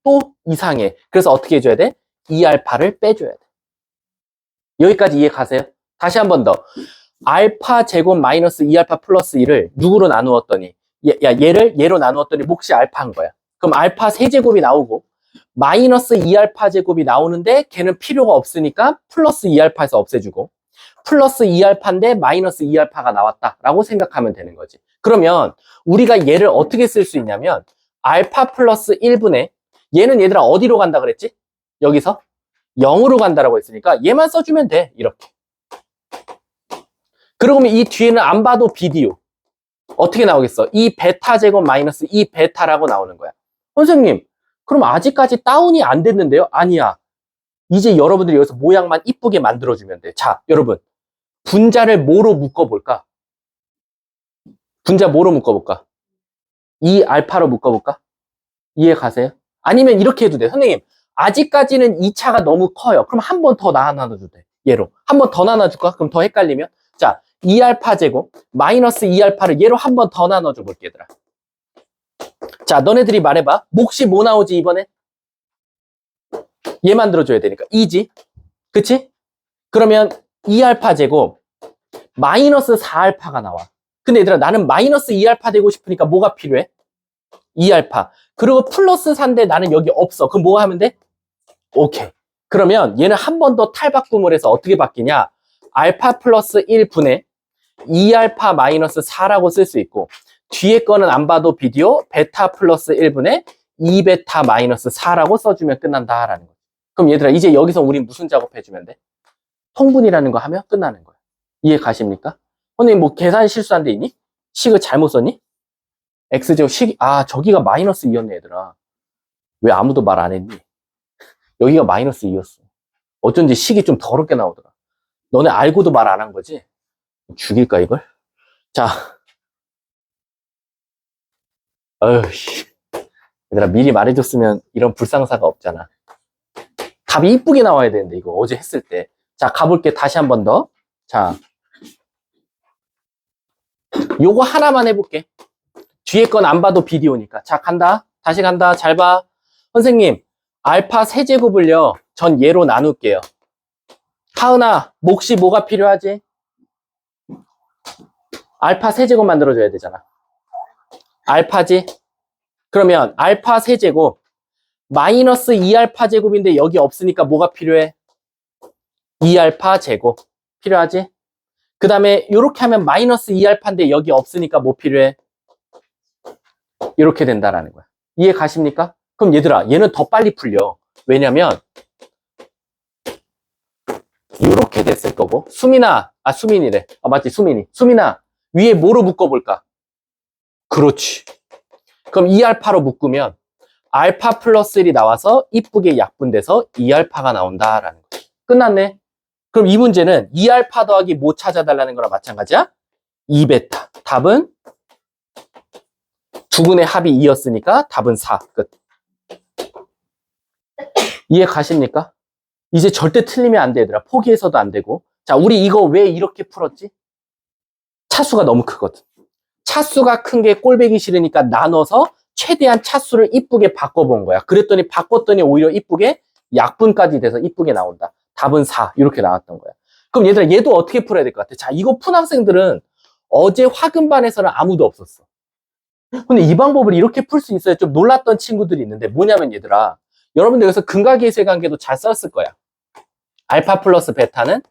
또 이상해. 그래서 어떻게 해줘야 돼? 2알파를 빼줘야 돼. 여기까지 이해 가세요? 다시 한 번 더. 알파 제곱 마이너스 2알파 플러스 1을 누구로 나누었더니 얘를 얘로 나누었더니 몫이 알파인 거야. 그럼 알파 세제곱이 나오고 마이너스 2알파 제곱이 나오는데 걔는 필요가 없으니까 플러스 2알파에서 없애주고 플러스 2알파인데 마이너스 2알파가 나왔다라고 생각하면 되는 거지. 그러면 우리가 얘를 어떻게 쓸 수 있냐면 알파 플러스 1분의 얘는 얘들아 어디로 간다 그랬지? 여기서 0으로 간다라고 했으니까 얘만 써주면 돼. 이렇게. 그러면 이 뒤에는 안 봐도 비디오. 어떻게 나오겠어? 이 베타 제곱 마이너스 이 베타라고 나오는 거야. 선생님, 그럼 아직까지 다운이 안 됐는데요? 아니야. 이제 여러분들이 여기서 모양만 이쁘게 만들어주면 돼. 자, 여러분. 분자를 뭐로 묶어볼까? 분자 뭐로 묶어볼까? 이 알파로 묶어볼까? 이해 가세요? 아니면 이렇게 해도 돼. 선생님, 아직까지는 2차가 너무 커요. 그럼 한 번 더 나눠줘도 돼. 얘로. 한 번 더 나눠줄까? 그럼 더 헷갈리면? 자, 2알파 제곱 마이너스 2알파를 얘로 한 번 더 나눠줘 볼게 얘들아. 자, 너네들이 말해봐. 몫이 뭐 나오지 이번에? 얘 만들어줘야 되니까 2지. 그치? 그러면 2알파 제곱 마이너스 4알파가 나와. 근데 얘들아 나는 마이너스 2알파 되고 싶으니까 뭐가 필요해? 2알파. 그리고 플러스 4인데 나는 여기 없어. 그럼 뭐 하면 돼? 오케이. 그러면 얘는 한 번 더 탈바꿈을 해서 어떻게 바뀌냐? 알파 플러스 1분의 2알파 마이너스 4라고 쓸 수 있고 뒤에 거는 안 봐도 비디오 베타 플러스 1분의 2베타 마이너스 4라고 써주면 끝난다라는 거야. 그럼 얘들아 이제 여기서 우린 무슨 작업해주면 돼? 통분이라는 거 하면 끝나는 거야. 이해 가십니까? 선생님 뭐 계산 실수한 데 있니? 식을 잘못 썼니? X제곱 저기가 마이너스 2였네 얘들아. 왜 아무도 말 안 했니? 여기가 마이너스 2였어. 어쩐지 식이 좀 더럽게 나오더라. 너네 알고도 말 안 한 거지? 죽일까 이걸? 자, 어휴, 얘들아 미리 말해줬으면 이런 불상사가 없잖아. 답이 이쁘게 나와야 되는데 이거 어제 했을 때. 자, 가볼게 다시 한 번 더. 자, 요거 하나만 해볼게. 뒤에 건 안 봐도 비디오니까. 자, 간다. 다시 간다. 잘 봐. 선생님, 알파 세제곱을요. 전 얘로 나눌게요. 하은아, 몫이 뭐가 필요하지? 알파 세제곱 만들어줘야 되잖아. 알파지? 그러면 알파 세제곱 마이너스 2알파 제곱인데 여기 없으니까 뭐가 필요해? 2알파 제곱 필요하지? 그 다음에 이렇게 하면 마이너스 2알파인데 여기 없으니까 뭐 필요해? 이렇게 된다라는 거야. 이해 가십니까? 그럼 얘들아 얘는 더 빨리 풀려. 왜냐면 이렇게 됐을 거고 수민이래. 맞지 수민이. 수민아 위에 뭐로 묶어볼까? 그렇지. 그럼 2알파로 묶으면 알파 플러스 1이 나와서 이쁘게 약분돼서 2알파가 나온다라는 거야. 끝났네. 그럼 이 문제는 2알파 더하기 뭐 찾아달라는 거랑 마찬가지야? 2베타. 답은 두 분의 합이 2였으니까 답은 4. 끝. 이해 가십니까? 이제 절대 틀리면 안 돼, 얘들아. 포기해서도 안 되고. 자, 우리 이거 왜 이렇게 풀었지? 차수가 너무 크거든. 차수가 큰 게 꼴배기 싫으니까 나눠서 최대한 차수를 이쁘게 바꿔본 거야. 그랬더니 바꿨더니 오히려 이쁘게 약분까지 돼서 이쁘게 나온다. 답은 4 이렇게 나왔던 거야. 그럼 얘들아 얘도 어떻게 풀어야 될 것 같아? 자, 이거 푼 학생들은 어제 화금반에서는 아무도 없었어. 근데 이 방법을 이렇게 풀 수 있어야 좀 놀랐던 친구들이 있는데 뭐냐면 얘들아 여러분들 여기서 근각계수의 관계도 잘 썼을 거야. 알파 플러스 베타는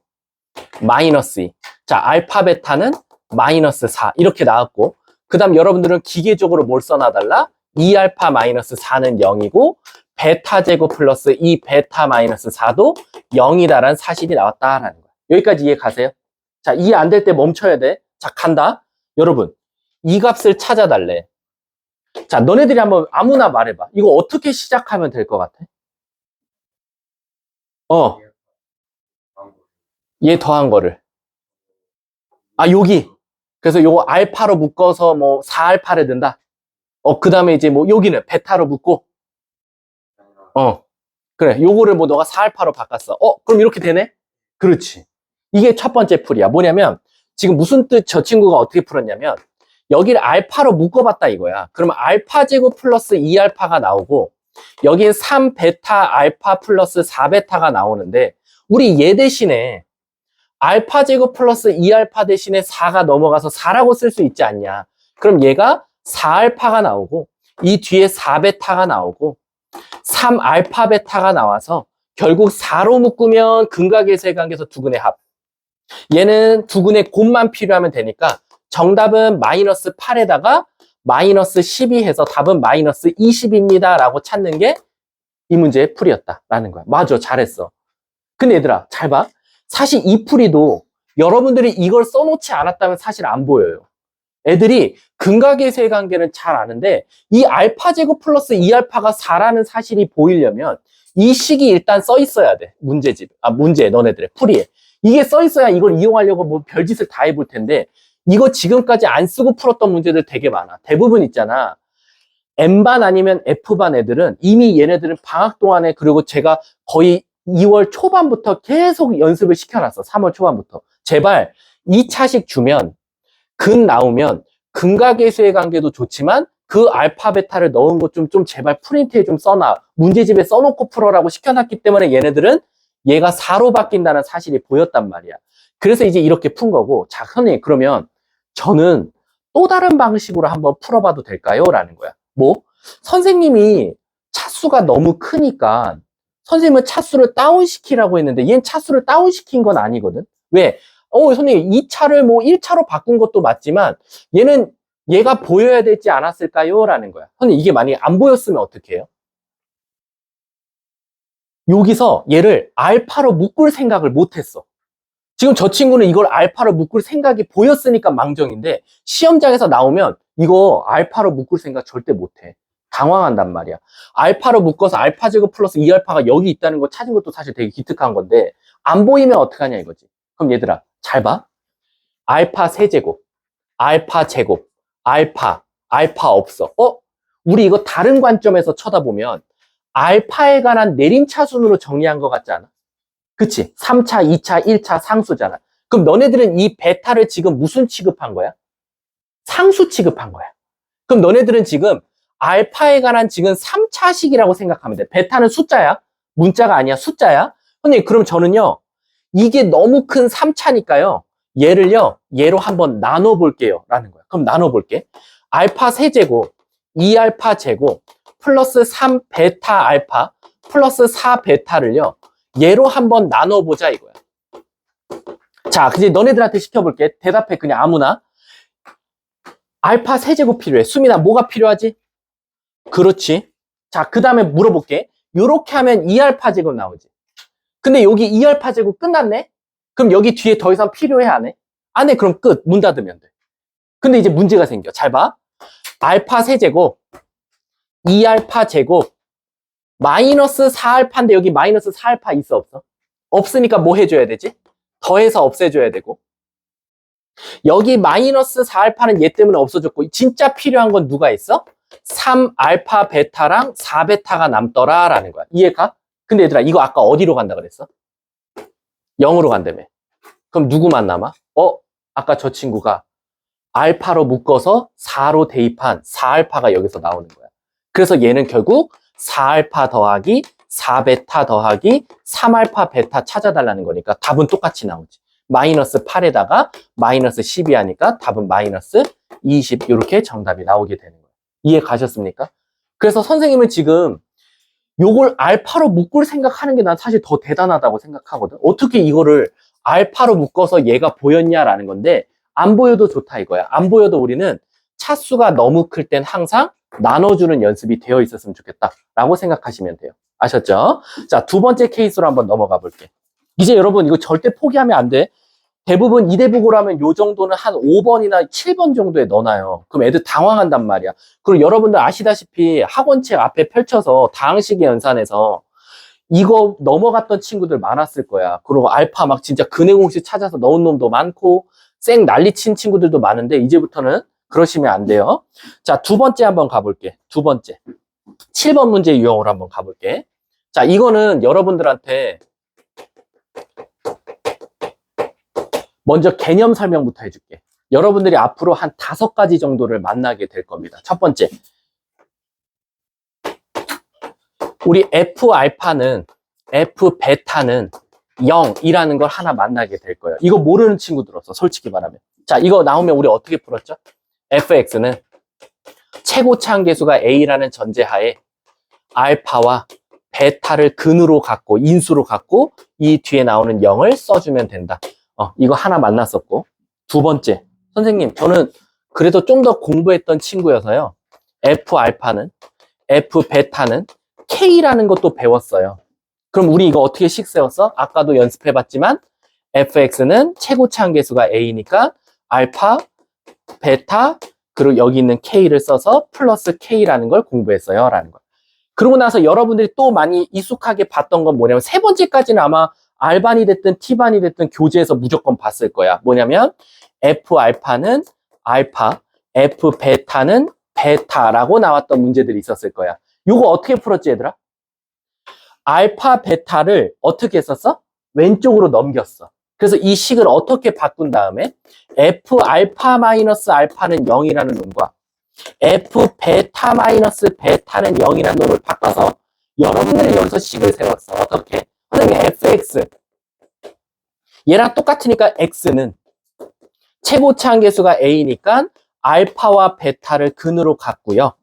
마이너스 2. 자, 알파 베타는 마이너스 4 이렇게 나왔고 그 다음 여러분들은 기계적으로 뭘 써놔달라? 2알파 마이너스 4는 0이고 베타 제곱 플러스 2 베타 마이너스 4도 0이다라는 사실이 나왔다라는 거야. 여기까지 이해 가세요? 자, 이해 안 될 때 멈춰야 돼. 자, 간다. 여러분, 이 값을 찾아달래. 자, 너네들이 한번 아무나 말해봐. 이거 어떻게 시작하면 될 것 같아? 얘 더한 거를. 아, 여기. 그래서 요거 알파로 묶어서 뭐 4알파를 든다. 그 다음에 이제 뭐 여기는 베타로 묶고. 그래. 요거를 뭐 너가 4알파로 바꿨어. 그럼 이렇게 되네? 그렇지. 이게 첫 번째 풀이야. 뭐냐면 지금 무슨 뜻 저 친구가 어떻게 풀었냐면 여기를 알파로 묶어봤다 이거야. 그러면 알파 제곱 플러스 2알파가 나오고 여긴 3베타 알파 플러스 4베타가 나오는데 우리 얘 대신에 알파 제곱 플러스 2알파 대신에 4가 넘어가서 4라고 쓸 수 있지 않냐. 그럼 얘가 4알파가 나오고 이 뒤에 4베타가 나오고 3알파 베타가 나와서 결국 4로 묶으면 근각계수의 관계에서 두근의 합. 얘는 두근의 곱만 필요하면 되니까 정답은 마이너스 8에다가 마이너스 12 해서 답은 마이너스 20입니다 라고 찾는 게 이 문제의 풀이었다라는 거야. 맞아, 잘했어. 근데 얘들아 잘 봐. 사실 이 풀이도 여러분들이 이걸 써놓지 않았다면 사실 안 보여요. 애들이 근각계수의 관계는 잘 아는데 이 알파 제곱 플러스 2알파가 4라는 사실이 보이려면 이 식이 일단 써 있어야 돼. 문제에 너네들의 풀이에. 이게 써 있어야 이걸 이용하려고 뭐 별짓을 다 해볼 텐데 이거 지금까지 안 쓰고 풀었던 문제들 되게 많아. 대부분 있잖아. N반 아니면 F반 애들은 이미 얘네들은 방학 동안에 그리고 제가 거의 2월 초반부터 계속 연습을 시켜놨어. 3월 초반부터. 제발 2차식 주면 근 나오면 근각계수의 관계도 좋지만 그 알파 베타를 넣은 것 좀 제발 프린트에 좀 써놔. 문제집에 써놓고 풀어라고 시켜놨기 때문에 얘네들은 얘가 4로 바뀐다는 사실이 보였단 말이야. 그래서 이제 이렇게 푼 거고 자, 선생님 그러면 저는 또 다른 방식으로 한번 풀어봐도 될까요? 라는 거야. 뭐? 선생님이 차수가 너무 크니까 선생님은 차수를 다운시키라고 했는데 얘는 차수를 다운시킨 건 아니거든. 왜? 선생님 2차를 뭐 1차로 바꾼 것도 맞지만 얘는 얘가 보여야 되지 않았을까요? 라는 거야. 선생님 이게 만약에 안 보였으면 어떻게 해요? 여기서 얘를 알파로 묶을 생각을 못했어. 지금 저 친구는 이걸 알파로 묶을 생각이 보였으니까 망정인데 시험장에서 나오면 이거 알파로 묶을 생각 절대 못해. 당황한단 말이야. 알파로 묶어서 알파 제곱 플러스 2알파가 여기 있다는 거 찾은 것도 사실 되게 기특한 건데 안 보이면 어떡하냐 이거지. 그럼 얘들아 잘 봐. 알파 세제곱, 알파 제곱, 알파 없어. 우리 이거 다른 관점에서 쳐다보면 알파에 관한 내림차순으로 정리한 것 같지 않아? 그치? 3차, 2차, 1차 상수잖아. 그럼 너네들은 이 베타를 지금 무슨 취급한 거야? 상수 취급한 거야. 그럼 너네들은 지금 알파에 관한 지금 3차식이라고 생각하면 돼. 베타는 숫자야. 문자가 아니야. 숫자야. 근데 그럼 저는요. 이게 너무 큰 3차니까요. 얘로 한번 나눠볼게요. 라는 거야. 그럼 나눠볼게. 알파 세제곱, 2알파 제곱, 플러스 3베타 알파, 플러스 4베타를요. 얘로 한번 나눠보자 이거야. 자, 이제 너네들한테 시켜볼게. 대답해 그냥 아무나. 알파 세제곱 필요해. 수민아 뭐가 필요하지? 그렇지. 자, 그 다음에 물어볼게. 요렇게 하면 2알파 제곱 나오지. 근데 여기 2알파 제곱 끝났네? 그럼 여기 뒤에 더 이상 필요해 안 해? 안 해. 그럼 끝. 문 닫으면 돼. 근데 이제 문제가 생겨. 잘 봐. 알파 세제곱 2알파 제곱 마이너스 4알파인데 여기 마이너스 4알파 있어 없어? 없으니까 뭐 해줘야 되지? 더해서 없애줘야 되고 여기 마이너스 4알파는 얘 때문에 없어졌고 진짜 필요한 건 누가 있어? 3알파 베타랑 4베타가 남더라 라는 거야. 이해가? 근데 얘들아 이거 아까 어디로 간다 그랬어? 0으로 간다며. 그럼 누구만 남아? 아까 저 친구가 알파로 묶어서 4로 대입한 4알파가 여기서 나오는 거야. 그래서 얘는 결국 4알파 더하기 4베타 더하기 3알파 베타 찾아달라는 거니까 답은 똑같이 나오지. 마이너스 8에다가 마이너스 12 하니까 답은 마이너스 20 이렇게 정답이 나오게 되는 거예요. 이해 가셨습니까? 그래서 선생님은 지금 요걸 알파로 묶을 생각하는 게 난 사실 더 대단하다고 생각하거든. 어떻게 이거를 알파로 묶어서 얘가 보였냐라는 건데 안 보여도 좋다 이거야. 안 보여도 우리는 차수가 너무 클 땐 항상 나눠주는 연습이 되어 있었으면 좋겠다라고 생각하시면 돼요. 아셨죠? 자, 두 번째 케이스로 한번 넘어가 볼게. 이제 여러분 이거 절대 포기하면 안 돼. 대부분 이대국어로 하면 요 정도는 한 5번이나 7번 정도에 넣어놔요. 그럼 애들 당황한단 말이야. 그리고 여러분들 아시다시피 학원책 앞에 펼쳐서 다항식의 연산에서 이거 넘어갔던 친구들 많았을 거야. 그리고 알파 막 진짜 근해 공식 찾아서 넣은 놈도 많고 쌩 난리 친 친구들도 많은데 이제부터는 그러시면 안 돼요. 자, 두 번째 한번 가볼게. 두 번째. 7번 문제 유형으로 한번 가볼게. 자, 이거는 여러분들한테 먼저 개념 설명부터 해줄게. 여러분들이 앞으로 한 5가지 정도를 만나게 될 겁니다. 첫 번째. 우리 F알파는, F베타는 0이라는 걸 하나 만나게 될 거예요. 이거 모르는 친구들로서 솔직히 말하면. 자, 이거 나오면 우리 어떻게 풀었죠? fx는 최고차 함계수가 a라는 전제하에 알파와 베타를 근으로 갖고 인수로 갖고 이 뒤에 나오는 0을 써주면 된다. 이거 하나 만났었고, 두 번째, 선생님 저는 그래도 좀 더 공부했던 친구여서요, F알파는 F베타는 K라는 것도 배웠어요. 그럼 우리 이거 어떻게 식 세웠어? 아까도 연습해봤지만 fx는 최고차 함계수가 a니까 알파, 베타, 그리고 여기 있는 k를 써서 플러스 k라는 걸 공부했어요 라는 거. 그러고 나서 여러분들이 또 많이 익숙하게 봤던 건 뭐냐면 세 번째까지는 아마 R반이 됐든 T반이 됐든 교재에서 무조건 봤을 거야. 뭐냐면 F알파는 알파, F베타는 베타라고 나왔던 문제들이 있었을 거야. 이거 어떻게 풀었지 얘들아? 알파, 베타를 어떻게 했었어? 왼쪽으로 넘겼어. 그래서 이 식을 어떻게 바꾼 다음에 F알파 마이너스 알파는 0이라는 놈과 F베타 마이너스 베타는 0이라는 놈을 바꿔서 여러분들이 여기서 식을 세웠어. 어떻게? 선생님 fx 얘랑 똑같으니까 x는 최고차 함계수가 a니까 알파와 베타를 근으로 갖고요.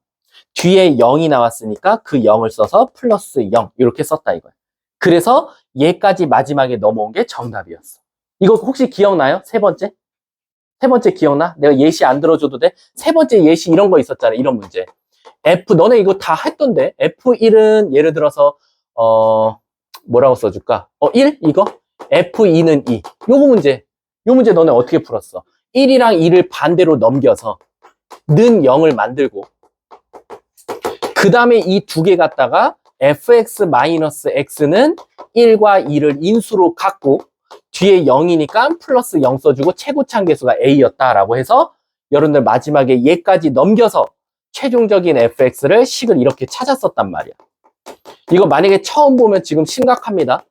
뒤에 0이 나왔으니까 그 0을 써서 플러스 0 이렇게 썼다 이거야. 그래서 얘까지 마지막에 넘어온 게 정답이었어. 이거 혹시 기억나요? 세 번째? 세 번째 기억나? 내가 예시 안 들어줘도 돼? 세 번째 예시 이런 거 있었잖아. 이런 문제. 너네 이거 다 했던데. F1은 예를 들어서 뭐라고 써줄까? 1? 이거? F2는 2. 요 문제 너네 어떻게 풀었어? 1이랑 2를 반대로 넘겨서 는 0을 만들고 그 다음에 이 두 개 갖다가 fx-x는 1과 2를 인수로 갖고 뒤에 0이니까 플러스 0 써주고 최고차 함계수가 a였다라고 해서 여러분들 마지막에 얘까지 넘겨서 최종적인 fx를 식을 이렇게 찾았었단 말이야. 이거 만약에 처음 보면 지금 심각합니다.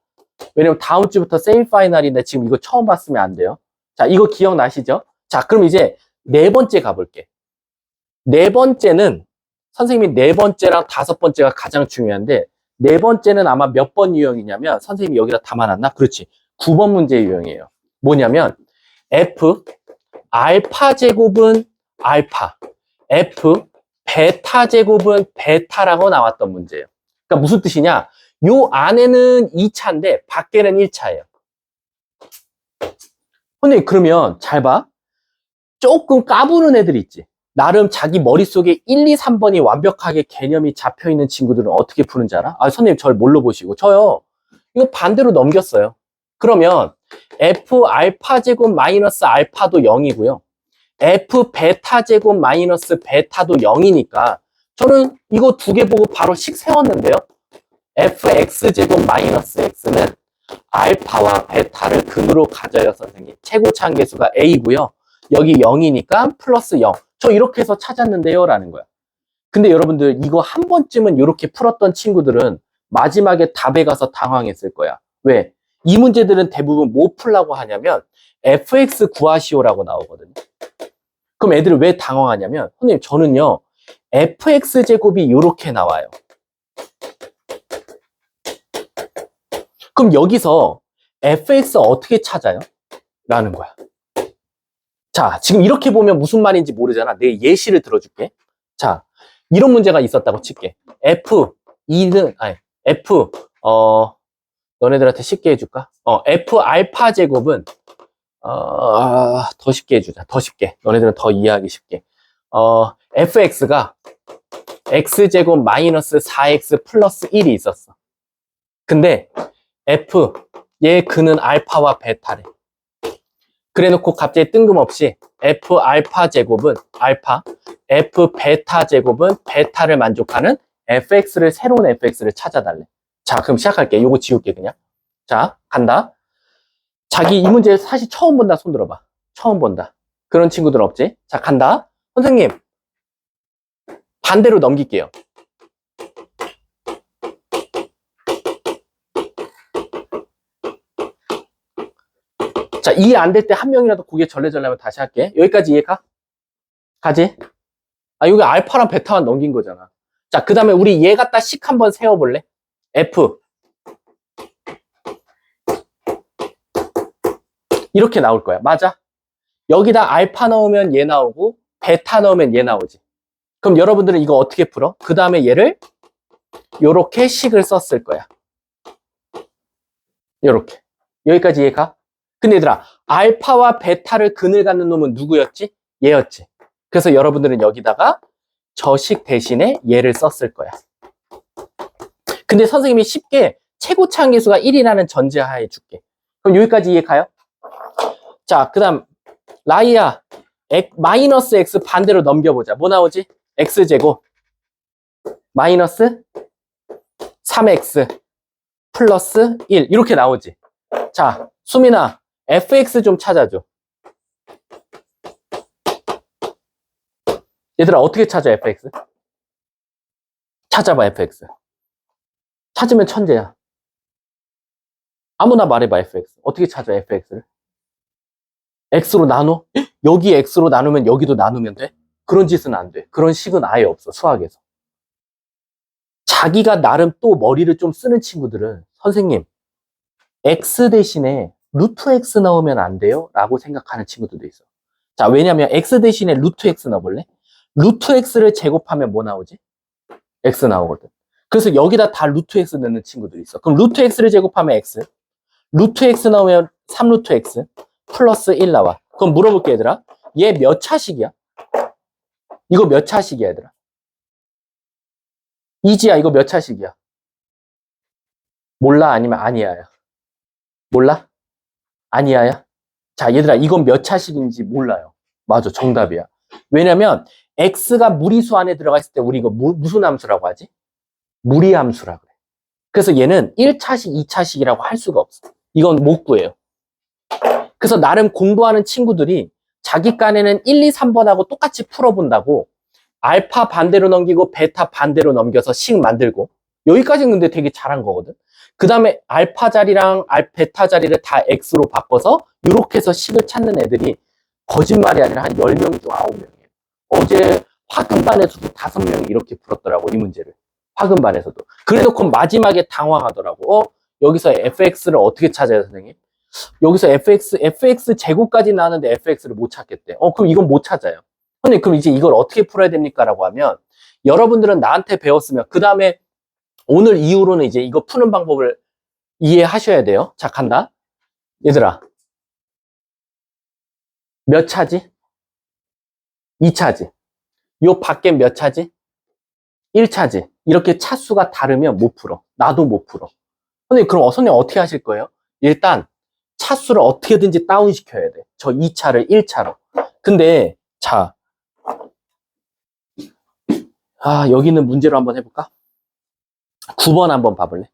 왜냐면 다음 주부터 세미파이널인데 지금 이거 처음 봤으면 안 돼요. 자, 이거 기억나시죠? 자, 그럼 이제 네 번째 가볼게. 네 번째는 선생님이 네 번째랑 다섯 번째가 가장 중요한데 네 번째는 아마 몇 번 유형이냐면 선생님이 여기다 담아놨나? 그렇지. 9번 문제 유형이에요. 뭐냐면 f 알파 제곱은 알파, f 베타 제곱은 베타라고 나왔던 문제예요. 그러니까 무슨 뜻이냐? 요 안에는 2차인데 밖에는 1차예요. 근데 그러면 잘 봐. 조금 까부는 애들 있지. 나름 자기 머릿속에 1, 2, 3번이 완벽하게 개념이 잡혀있는 친구들은 어떻게 푸는지 알아? 선생님 저를 뭘로 보시고? 저요. 이거 반대로 넘겼어요. 그러면 f 알파 제곱 마이너스 알파도 0이고요. f 베타 제곱 마이너스 베타도 0이니까 저는 이거 두 개 보고 바로 식 세웠는데요. fx 제곱 마이너스 x는 알파와 베타를 근으로 가져요, 선생님. 최고차 함계수가 a고요. 여기 0이니까 플러스 0. 저 이렇게 해서 찾았는데요 라는 거야. 근데 여러분들 이거 한 번쯤은 이렇게 풀었던 친구들은 마지막에 답에 가서 당황했을 거야. 왜? 이 문제들은 대부분 뭐 풀라고 하냐면 fx 구하시오라고 나오거든요. 그럼 애들은 왜 당황하냐면 선생님 저는요 fx제곱이 이렇게 나와요. 그럼 여기서 fx 어떻게 찾아요? 라는 거야. 자, 지금 이렇게 보면 무슨 말인지 모르잖아. 내 예시를 들어줄게. 자, 이런 문제가 있었다고 칠게. 너네들한테 쉽게 해줄까? f 알파 제곱은, 더 쉽게 해주자. 더 쉽게. 너네들은 더 이해하기 쉽게. fx가 x제곱 마이너스 4x 플러스 1이 있었어. 근데 얘 그는 알파와 베타래. 그래 놓고 갑자기 뜬금없이 f 알파 제곱은 알파, f 베타 제곱은 베타를 만족하는 fx를, 새로운 fx를 찾아달래. 자, 그럼 시작할게. 요거 지울게, 그냥. 자, 간다. 자기 이 문제 사실 처음 본다, 손 들어봐. 처음 본다. 그런 친구들 없지? 자, 간다. 선생님, 반대로 넘길게요. 자, 이해 안 될 때 한 명이라도 고개 절레절레 하면 다시 할게. 여기까지 이해 가? 가지? 아, 여기 알파랑 베타만 넘긴 거잖아. 자, 그 다음에 우리 얘 갖다 식 한번 세워볼래? F. 이렇게 나올 거야. 맞아? 여기다 알파 넣으면 얘 나오고, 베타 넣으면 얘 나오지. 그럼 여러분들은 이거 어떻게 풀어? 그 다음에 얘를 요렇게 식을 썼을 거야. 요렇게. 여기까지 이해 가? 근데 얘들아, 알파와 베타를 근을 갖는 놈은 누구였지? 얘였지. 그래서 여러분들은 여기다가 저식 대신에 얘를 썼을 거야. 근데 선생님이 쉽게 최고치 항계수가 1이라는 전제하에 줄게. 그럼 여기까지 이해 가요? 자, 그 다음 라이야, 마이너스 x 반대로 넘겨보자. 뭐 나오지? x제곱 마이너스 3x 플러스 1 이렇게 나오지. 자, 수민아, fx 좀 찾아줘. 얘들아, 어떻게 찾아, fx? 찾아봐, fx. 찾으면 천재야. 아무나 말해봐, fx. 어떻게 찾아, fx를? x로 나눠? 여기 x로 나누면 여기도 나누면 돼? 그런 짓은 안 돼. 그런 식은 아예 없어, 수학에서. 자기가 나름 또 머리를 좀 쓰는 친구들은 선생님, x 대신에 루트 x 넣으면 안 돼요? 라고 생각하는 친구들도 있어. 자, 왜냐면 x 대신에 루트 x 넣어볼래? 루트 x를 제곱하면 뭐 나오지? x 나오거든. 그래서 여기다 다 루트 x 넣는 친구들이 있어. 그럼 루트 x를 제곱하면 x, 루트 x 넣으면 3루트 x 플러스 1 나와. 그럼 물어볼게, 얘들아. 얘 몇 차식이야? 이거 몇 차식이야, 얘들아? 이지야, 이거 몇 차식이야? 몰라? 아니면 아니야야? 몰라? 아니야야? 자, 얘들아, 이건 몇 차식인지 몰라요. 맞아, 정답이야. 왜냐면 x가 무리수 안에 들어가 있을 때 우리 이거 무슨 함수라고 하지? 무리함수라 그래. 그래서 얘는 1차식, 2차식이라고 할 수가 없어. 이건 못 구해요. 그래서 나름 공부하는 친구들이 자기 깐에는 1, 2, 3번하고 똑같이 풀어본다고 알파 반대로 넘기고 베타 반대로 넘겨서 식 만들고, 여기까지는 근데 되게 잘한 거거든. 그 다음에 알파 자리랑 베타 자리를 다 x로 바꿔서 이렇게 해서 식을 찾는 애들이 거짓말이 아니라 한 10명 중 9명이에요. 어제 화금반에서도 5명이 이렇게 풀었더라고, 이 문제를. 화금반에서도. 그래놓고 마지막에 당황하더라고. 여기서 fx를 어떻게 찾아요, 선생님? 여기서 fx 제곱까지 나왔는데 fx를 못 찾겠대. 그럼 이건 못 찾아요. 근데 그럼 이제 이걸 어떻게 풀어야 됩니까? 라고 하면, 여러분들은 나한테 배웠으면, 그 다음에 오늘 이후로는 이제 이거 푸는 방법을 이해하셔야 돼요. 자, 간다. 얘들아, 몇 차지? 2차지. 요 밖에 몇 차지? 1차지. 이렇게 차수가 다르면 못 풀어. 나도 못 풀어. 선생님, 그럼 선생님 어떻게 하실 거예요? 일단 차수를 어떻게든지 다운시켜야 돼. 저 2차를 1차로. 근데 자, 여기 있는 문제로 한번 해볼까? 9번 한번 봐볼래?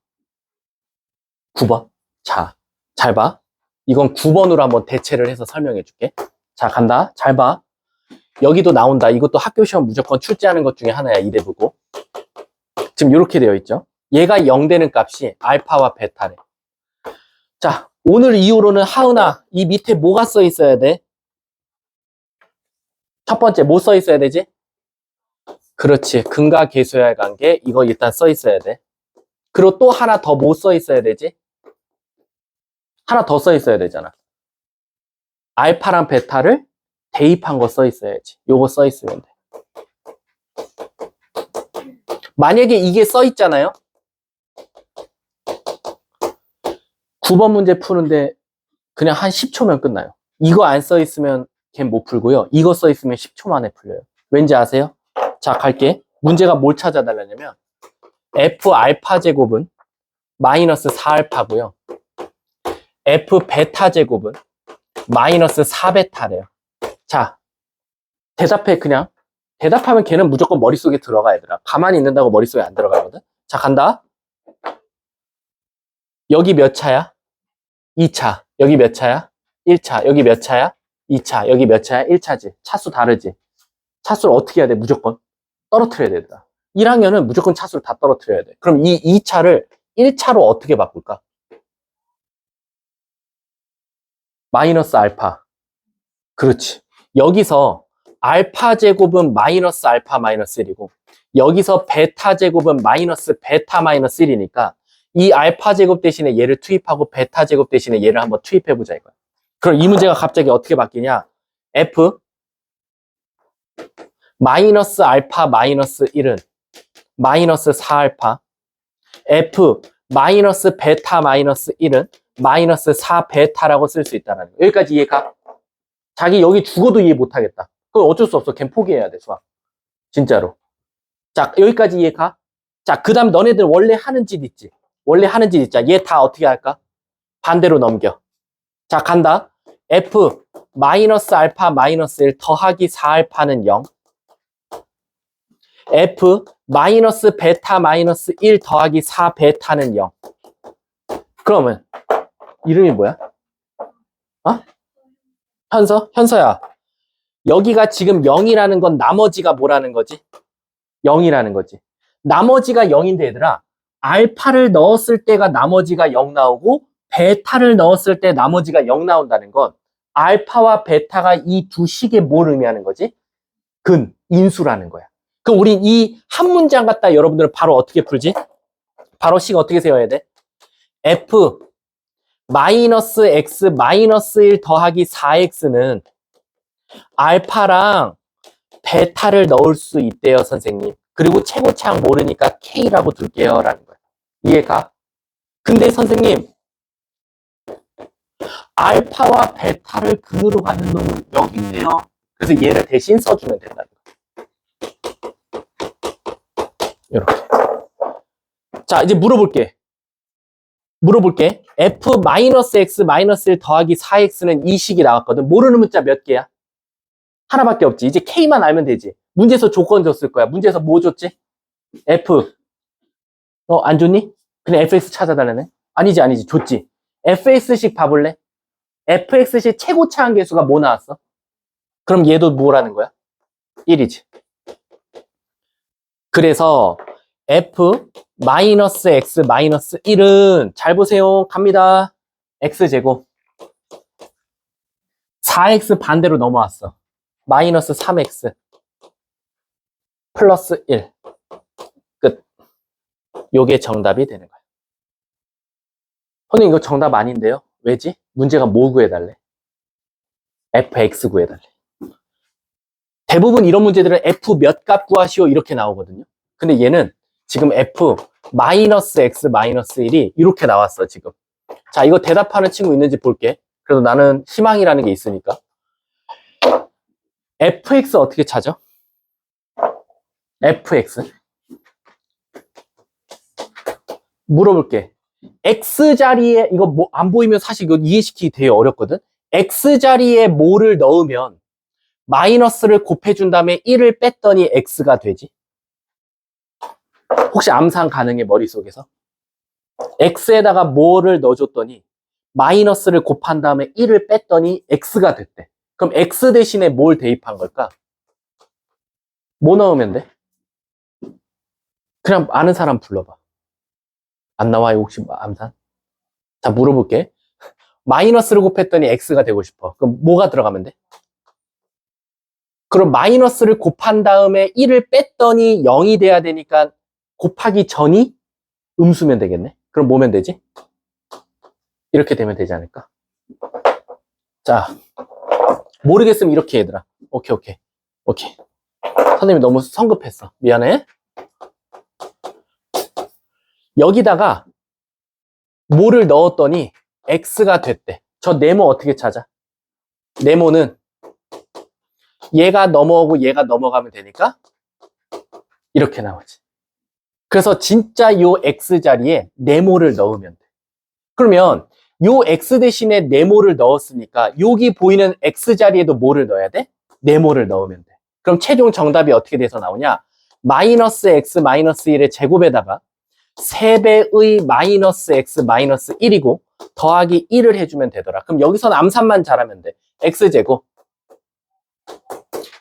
9번. 자, 잘 봐. 이건 9번으로 한번 대체를 해서 설명해 줄게. 자, 간다. 잘 봐. 여기도 나온다. 이것도 학교 시험 무조건 출제하는 것 중에 하나야, 이대부고. 지금 이렇게 되어 있죠. 얘가 0 되는 값이 알파와 베타래. 자, 오늘 이후로는 하은아, 이 밑에 뭐가 써 있어야 돼? 첫 번째, 뭐 써 있어야 되지? 그렇지. 근과 계수의 관계 이거 일단 써 있어야 돼. 그리고 또 하나 더 뭐 써 있어야 되지? 하나 더 써 있어야 되잖아. 알파랑 베타를 대입한 거 써 있어야지. 요거 써 있으면 돼. 만약에 이게 써 있잖아요. 9번 문제 푸는데 그냥 한 10초면 끝나요. 이거 안 써 있으면 걔 못 풀고요. 이거 써 있으면 10초 만에 풀려요. 왠지 아세요? 자, 갈게. 문제가 뭘 찾아달라냐면 F 알파 제곱은 마이너스 4알파고요. F 베타 제곱은 마이너스 4베타래요. 자, 대답해 그냥. 대답하면 걔는 무조건 머릿속에 들어가 얘들아. 가만히 있는다고 머릿속에 안 들어가거든. 자, 간다. 여기 몇 차야? 2차. 여기 몇 차야? 1차. 여기 몇 차야? 2차. 여기 몇 차야? 1차지. 차수 다르지. 차수를 어떻게 해야 돼? 무조건 떨어뜨려야 되더라. 1학년은 무조건 차수를 다 떨어뜨려야 돼. 그럼 이 2차를 1차로 어떻게 바꿀까? 마이너스 알파. 그렇지. 여기서 알파 제곱은 마이너스 알파 마이너스 1이고 여기서 베타 제곱은 마이너스 베타 마이너스 1이니까 이 알파 제곱 대신에 얘를 투입하고 베타 제곱 대신에 얘를 한번 투입해보자 이거야. 그럼 이 문제가 갑자기 어떻게 바뀌냐? F 마이너스 알파 마이너스 1은 마이너스 4알파 F 마이너스 베타 마이너스 1은 마이너스 4베타라고 쓸 수 있다는 거. 여기까지 이해가? 자기 여기 죽어도 이해 못하겠다. 그건 어쩔 수 없어. 걘 포기해야 돼, 수학. 진짜로. 자, 여기까지 이해가? 자, 그 다음 너네들 원래 하는 짓 있지? 원래 하는 짓 있자. 얘 다 어떻게 할까? 반대로 넘겨. 자, 간다. F 마이너스 알파 마이너스 1 더하기 4알파는 0. F 마이너스 베타 마이너스 1 더하기 4베타는 0. 그러면 이름이 뭐야? 어? 현서야. 여기가 지금 0이라는 건 나머지가 뭐라는 거지? 0이라는 거지. 나머지가 0인데 얘들아, 알파를 넣었을 때가 나머지가 0 나오고 베타를 넣었을 때 나머지가 0 나온다는 건 알파와 베타가 이 두 식의 뭘 의미하는 거지? 인수라는 거야. 그럼 우린 이 한 문장 갖다 여러분들은 바로 어떻게 풀지? 바로 식 어떻게 세워야 돼? F 마이너스 X 마이너스 1 더하기 4X는 알파랑 베타를 넣을 수 있대요, 선생님. 그리고 최고차항 모르니까 K라고 둘게요, 라는 거야. 이해가? 근데 선생님, 알파와 베타를 근으로 가는 놈은 여기 있네요. 그래서 얘를 대신 써주면 된다는 거야. 이렇게. 자, 이제 물어볼게. F-X-1 더하기 4X는 이 식이 나왔거든. 모르는 문자 몇 개야? 하나밖에 없지. 이제 K만 알면 되지. 문제에서 조건 줬을 거야. 문제에서 뭐 줬지? F. 안 줬니? 그냥 FX 찾아달라네. 아니지. 줬지. FX식 봐볼래? FX식 최고차항 계수가 뭐 나왔어? 그럼 얘도 뭐라는 거야? 1이지. 그래서 F-X-1은 잘 보세요. 갑니다. X제곱. 4X 반대로 넘어왔어. 마이너스 3X 플러스 1. 끝. 요게 정답이 되는 거야. 선생님 이거 정답 아닌데요? 왜지? 문제가 뭐 구해달래? fx 구해달래. 대부분 이런 문제들은 f 몇 값 구하시오 이렇게 나오거든요. 근데 얘는 지금 f 마이너스 x 마이너스 1이 이렇게 나왔어 지금. 자, 이거 대답하는 친구 있는지 볼게. 그래도 나는 희망이라는 게 있으니까. fx 어떻게 찾아? fx 물어볼게. x자리에 이거 뭐 안 보이면 사실 이거 이해시키기 되게 어렵거든. x자리에 뭐를 넣으면 마이너스를 곱해준 다음에 1을 뺐더니 x가 되지? 혹시 암산 가능해 머릿속에서? x에다가 뭐를 넣어줬더니 마이너스를 곱한 다음에 1을 뺐더니 x가 됐대. 그럼 x 대신에 뭘 대입한 걸까? 뭐 넣으면 돼? 그냥 아는 사람 불러봐. 안 나와요 혹시 암산? 자, 물어볼게. 마이너스를 곱했더니 x가 되고 싶어. 그럼 뭐가 들어가면 돼? 그럼 마이너스를 곱한 다음에 1을 뺐더니 0이 돼야 되니까 곱하기 전이 음수면 되겠네. 그럼 뭐면 되지? 이렇게 되면 되지 않을까? 자, 모르겠으면 이렇게 얘들아. 오케이. 선생님이 너무 성급했어. 미안해. 여기다가 뭐를 넣었더니 x가 됐대. 저 네모 어떻게 찾아? 네모는 얘가 넘어오고 얘가 넘어가면 되니까 이렇게 나오지. 그래서 진짜 요 x 자리에 네모를 넣으면 돼. 그러면 요 x 대신에 네모를 넣었으니까 여기 보이는 x 자리에도 뭐를 넣어야 돼? 네모를 넣으면 돼. 그럼 최종 정답이 어떻게 돼서 나오냐? 마이너스 x 마이너스 1의 제곱에다가 3배의 마이너스 x 마이너스 1이고 더하기 1을 해주면 되더라. 그럼 여기서는 암산만 잘하면 돼. x제곱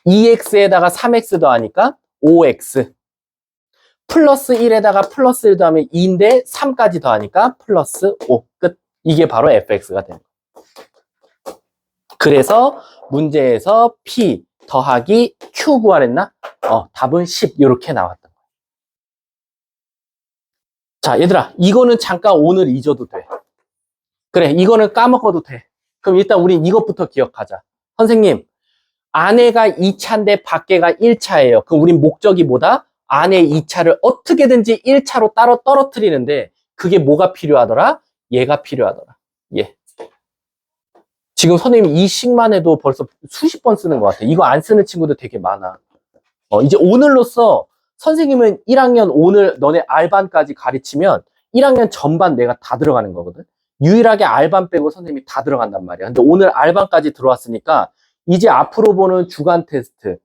2x에다가 3x 더하니까 5x 플러스 1에다가 플러스 1 더하면 2인데 3까지 더하니까 플러스 5 끝. 이게 바로 fx가 되는 거예요. 그래서 문제에서 p 더하기 q 구하랬나? 답은 10 이렇게 나왔던 거예요. 자, 얘들아, 이거는 잠깐 오늘 잊어도 돼. 그래, 이거는 까먹어도 돼. 그럼 일단 우린 이것부터 기억하자. 선생님, 안에가 2차인데 밖에가 1차예요. 그럼 우린 목적이 뭐다? 안에 2차를 어떻게든지 1차로 따로 떨어뜨리는데 그게 뭐가 필요하더라? 얘가 필요하더라. 얘. 지금 선생님 이 식만 해도 벌써 수십 번 쓰는 것 같아. 이거 안 쓰는 친구들 되게 많아. 이제 오늘로써 선생님은 1학년 오늘 너네 R반까지 가르치면 1학년 전반 내가 다 들어가는 거거든. 유일하게 R반 빼고 선생님이 다 들어간단 말이야. 근데 오늘 R반까지 들어왔으니까 이제 앞으로 보는 주간 테스트,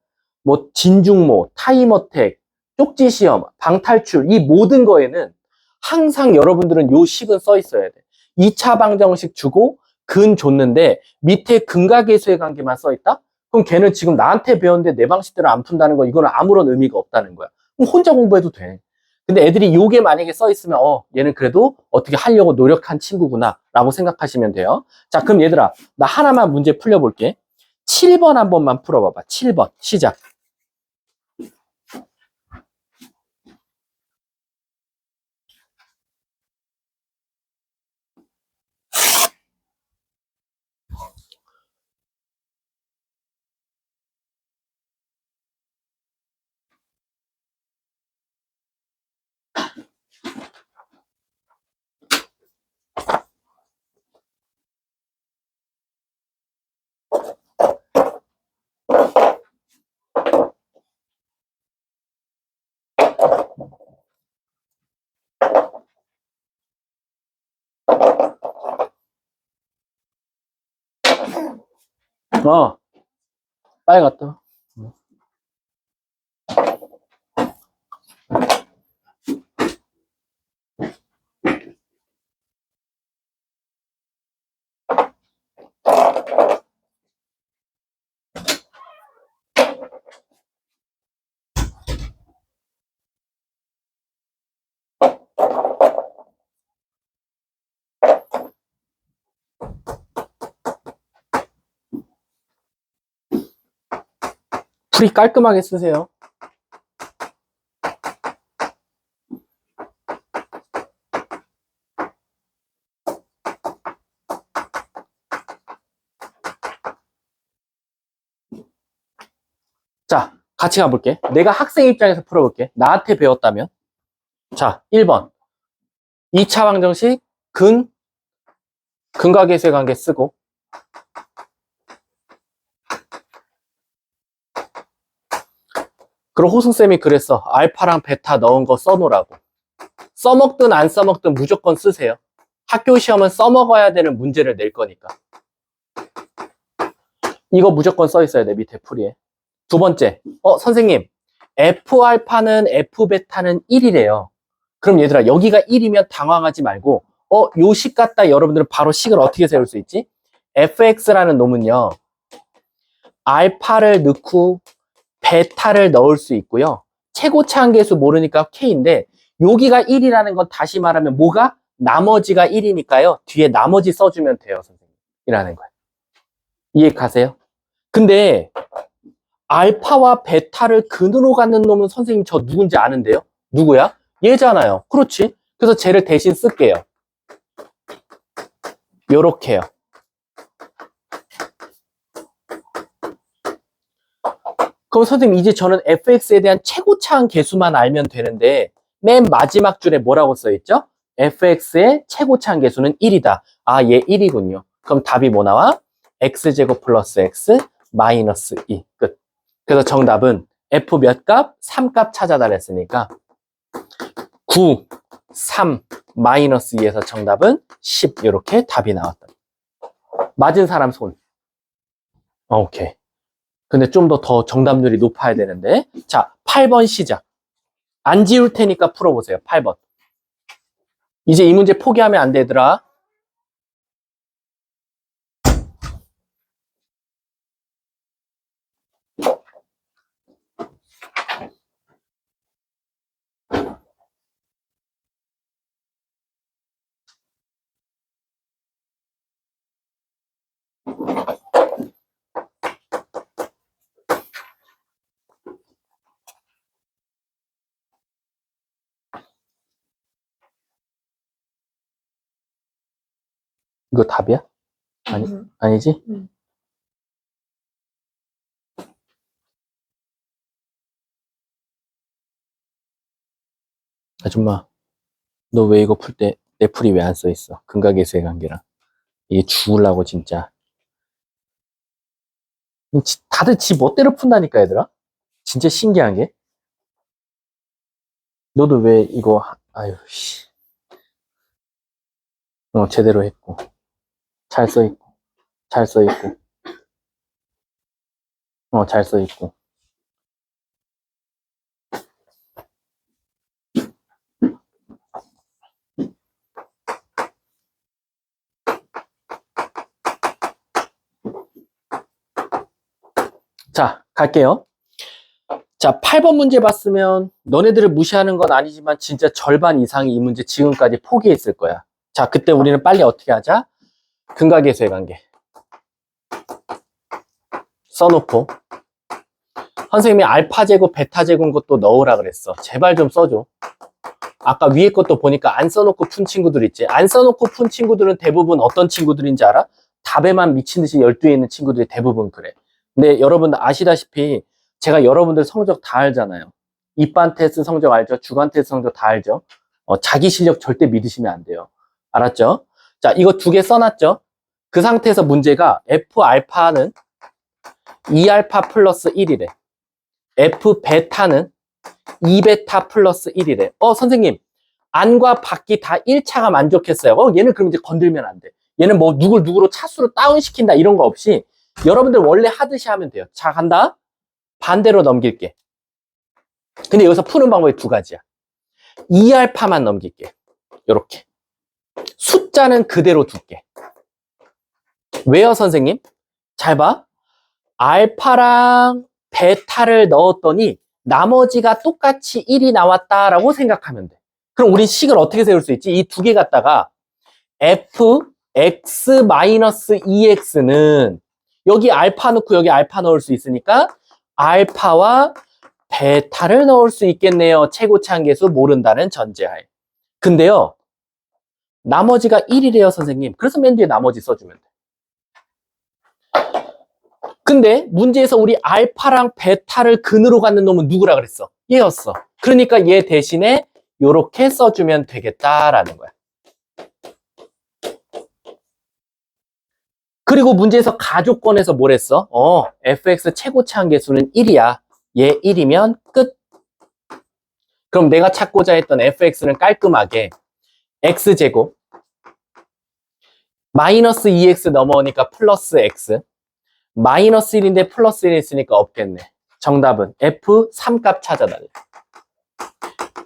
뭐 진중모, 타임어택, 쪽지 시험, 방탈출 이 모든 거에는 항상 여러분들은 요 식은 써 있어야 돼. 2차 방정식 주고 근 줬는데 밑에 근과 계수의 관계만 써 있다? 그럼 걔는 지금 나한테 배웠는데 내 방식대로 안 푼다는 거 이거는 아무런 의미가 없다는 거야. 그럼 혼자 공부해도 돼. 근데 애들이 요게 만약에 써 있으면 얘는 그래도 어떻게 하려고 노력한 친구구나 라고 생각하시면 돼요. 자, 그럼 얘들아 나 하나만 문제 풀려볼게. 7번 한 번만 풀어봐봐. 7번 시작. 빨리 갔다 와. 풀이 깔끔하게 쓰세요. 자, 같이 가볼게. 내가 학생 입장에서 풀어볼게. 나한테 배웠다면. 자, 1번. 2차 방정식 근과 계수의 관계 쓰고 그럼 호승쌤이 그랬어. 알파랑 베타 넣은 거 써놓으라고. 써먹든 안 써먹든 무조건 쓰세요. 학교 시험은 써먹어야 되는 문제를 낼 거니까. 이거 무조건 써 있어야 돼, 밑에 풀이에. 두 번째, 선생님, F알파는 F베타는 1이래요. 그럼 얘들아, 여기가 1이면 당황하지 말고, 요 식 같다 여러분들은 바로 식을 어떻게 세울 수 있지? fx라는 놈은요, 알파를 넣고 베타를 넣을 수 있고요. 최고차 한계수 모르니까 k인데, 여기가 1이라는 건 다시 말하면 뭐가? 나머지가 1이니까요. 뒤에 나머지 써주면 돼요, 선생님. 이라는 거예요. 이해 가세요? 근데 알파와 베타를 근으로 갖는 놈은 선생님 저 누군지 아는데요? 누구야? 얘잖아요. 그렇지? 그래서 쟤를 대신 쓸게요. 요렇게요. 그럼 선생님 이제 저는 fx에 대한 최고차항 계수만 알면 되는데 맨 마지막 줄에 뭐라고 써있죠? fx의 최고차항 계수는 1이다. 아, 얘 1이군요. 그럼 답이 뭐 나와? x제곱 플러스 x 마이너스 2. 끝. 그래서 정답은 f 몇 값? 3값 찾아달랬으니까 9, 3, 마이너스 2에서 정답은 10 이렇게 답이 나왔다. 맞은 사람 손. 오케이. 근데 좀 더 정답률이 높아야 되는데. 자, 8번 시작. 안 지울 테니까 풀어보세요. 8번. 이제 이 문제 포기하면 안 되더라. 이거 답이야? 아니지? 아줌마, 너 왜 이거 풀 때 내 풀이 왜 안 써 있어? 근각계수의 관계랑. 이게 죽을라고 진짜. 다들 지 멋대로 푼다니까 얘들아. 진짜 신기한 게. 너도 왜 이거 아유 씨. 제대로 했고. 잘 써 있고. 잘 써 있고. 잘 써 있고. 자, 갈게요. 자, 8번 문제 봤으면 너네들을 무시하는 건 아니지만 진짜 절반 이상이 이 문제 지금까지 포기했을 거야. 자, 그때 우리는 빨리 어떻게 하자? 근각계수의 관계. 써놓고. 선생님이 알파 제곱, 베타 제곱 것도 넣으라 그랬어. 제발 좀 써줘. 아까 위에 것도 보니까 안 써놓고 푼 친구들 있지. 안 써놓고 푼 친구들은 대부분 어떤 친구들인지 알아? 답에만 미친 듯이 열두에 있는 친구들이 대부분 그래. 근데 여러분들 아시다시피 제가 여러분들 성적 다 알잖아요. 입반 테스트 성적 알죠? 주간 테스트 성적 다 알죠? 자기 실력 절대 믿으시면 안 돼요. 알았죠? 자, 이거 두 개 써놨죠? 그 상태에서 문제가 F 알파는 2알파 플러스 1이래. F 베타는 2베타 플러스 1이래. 선생님, 안과 밖이 다 1차가 만족했어요. 얘는 그럼 이제 건들면 안 돼. 얘는 뭐 누구로 차수로 다운시킨다 이런 거 없이 여러분들 원래 하듯이 하면 돼요. 자, 간다. 반대로 넘길게. 근데 여기서 푸는 방법이 두 가지야. 2알파만 넘길게. 요렇게. 숫자는 그대로 둘게. 왜요, 선생님? 잘 봐. 알파랑 베타를 넣었더니 나머지가 똑같이 1이 나왔다라고 생각하면 돼. 그럼 우린 식을 어떻게 세울 수 있지? 이 두 개 갖다가 fx-2x는 여기 알파 넣고 여기 알파 넣을 수 있으니까 알파와 베타를 넣을 수 있겠네요. 최고차항계수 모른다는 전제하에. 근데요, 나머지가 1이래요, 선생님. 그래서 맨 뒤에 나머지 써주면 돼. 근데 문제에서 우리 알파랑 베타를 근으로 갖는 놈은 누구라 그랬어? 얘였어. 그러니까 얘 대신에 요렇게 써주면 되겠다라는 거야. 그리고 문제에서 가조건에서 뭘 했어? fx 최고차항계수는 1이야. 얘 1이면 끝. 그럼 내가 찾고자 했던 fx는 깔끔하게 x제곱 마이너스 2x 넘어오니까 플러스 x 마이너스 1인데 플러스 1이 있으니까 없겠네. 정답은 f 3값 찾아달래.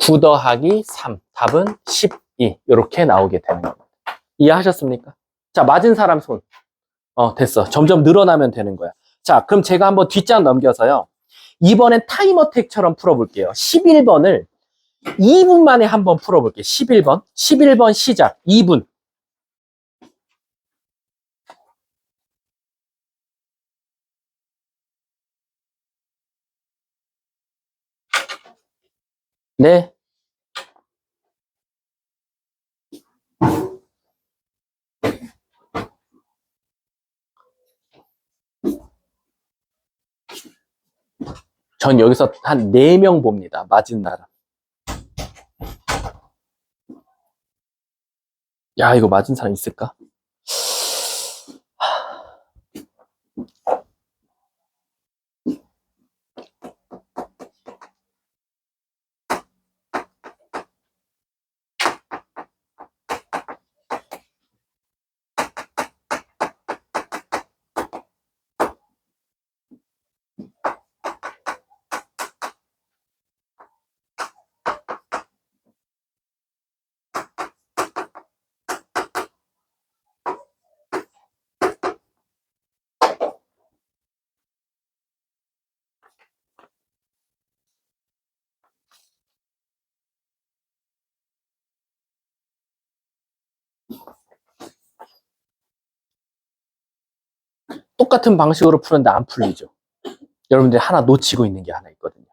9 더하기 3 답은 12 이렇게 나오게 되는 겁니다. 이해하셨습니까? 자, 맞은 사람 손. 됐어. 점점 늘어나면 되는 거야. 자, 그럼 제가 한번 뒷장 넘겨서요. 이번엔 타임어택처럼 풀어볼게요. 11번을 2분 만에 한번 풀어볼게요. 11번. 11번 시작. 2분. 네. 전 여기서 한 4명 봅니다. 맞은 나라. 야, 이거 맞은 사람 있을까? 똑같은 방식으로 푸는데 안 풀리죠. 여러분들이 하나 놓치고 있는 게 하나 있거든요.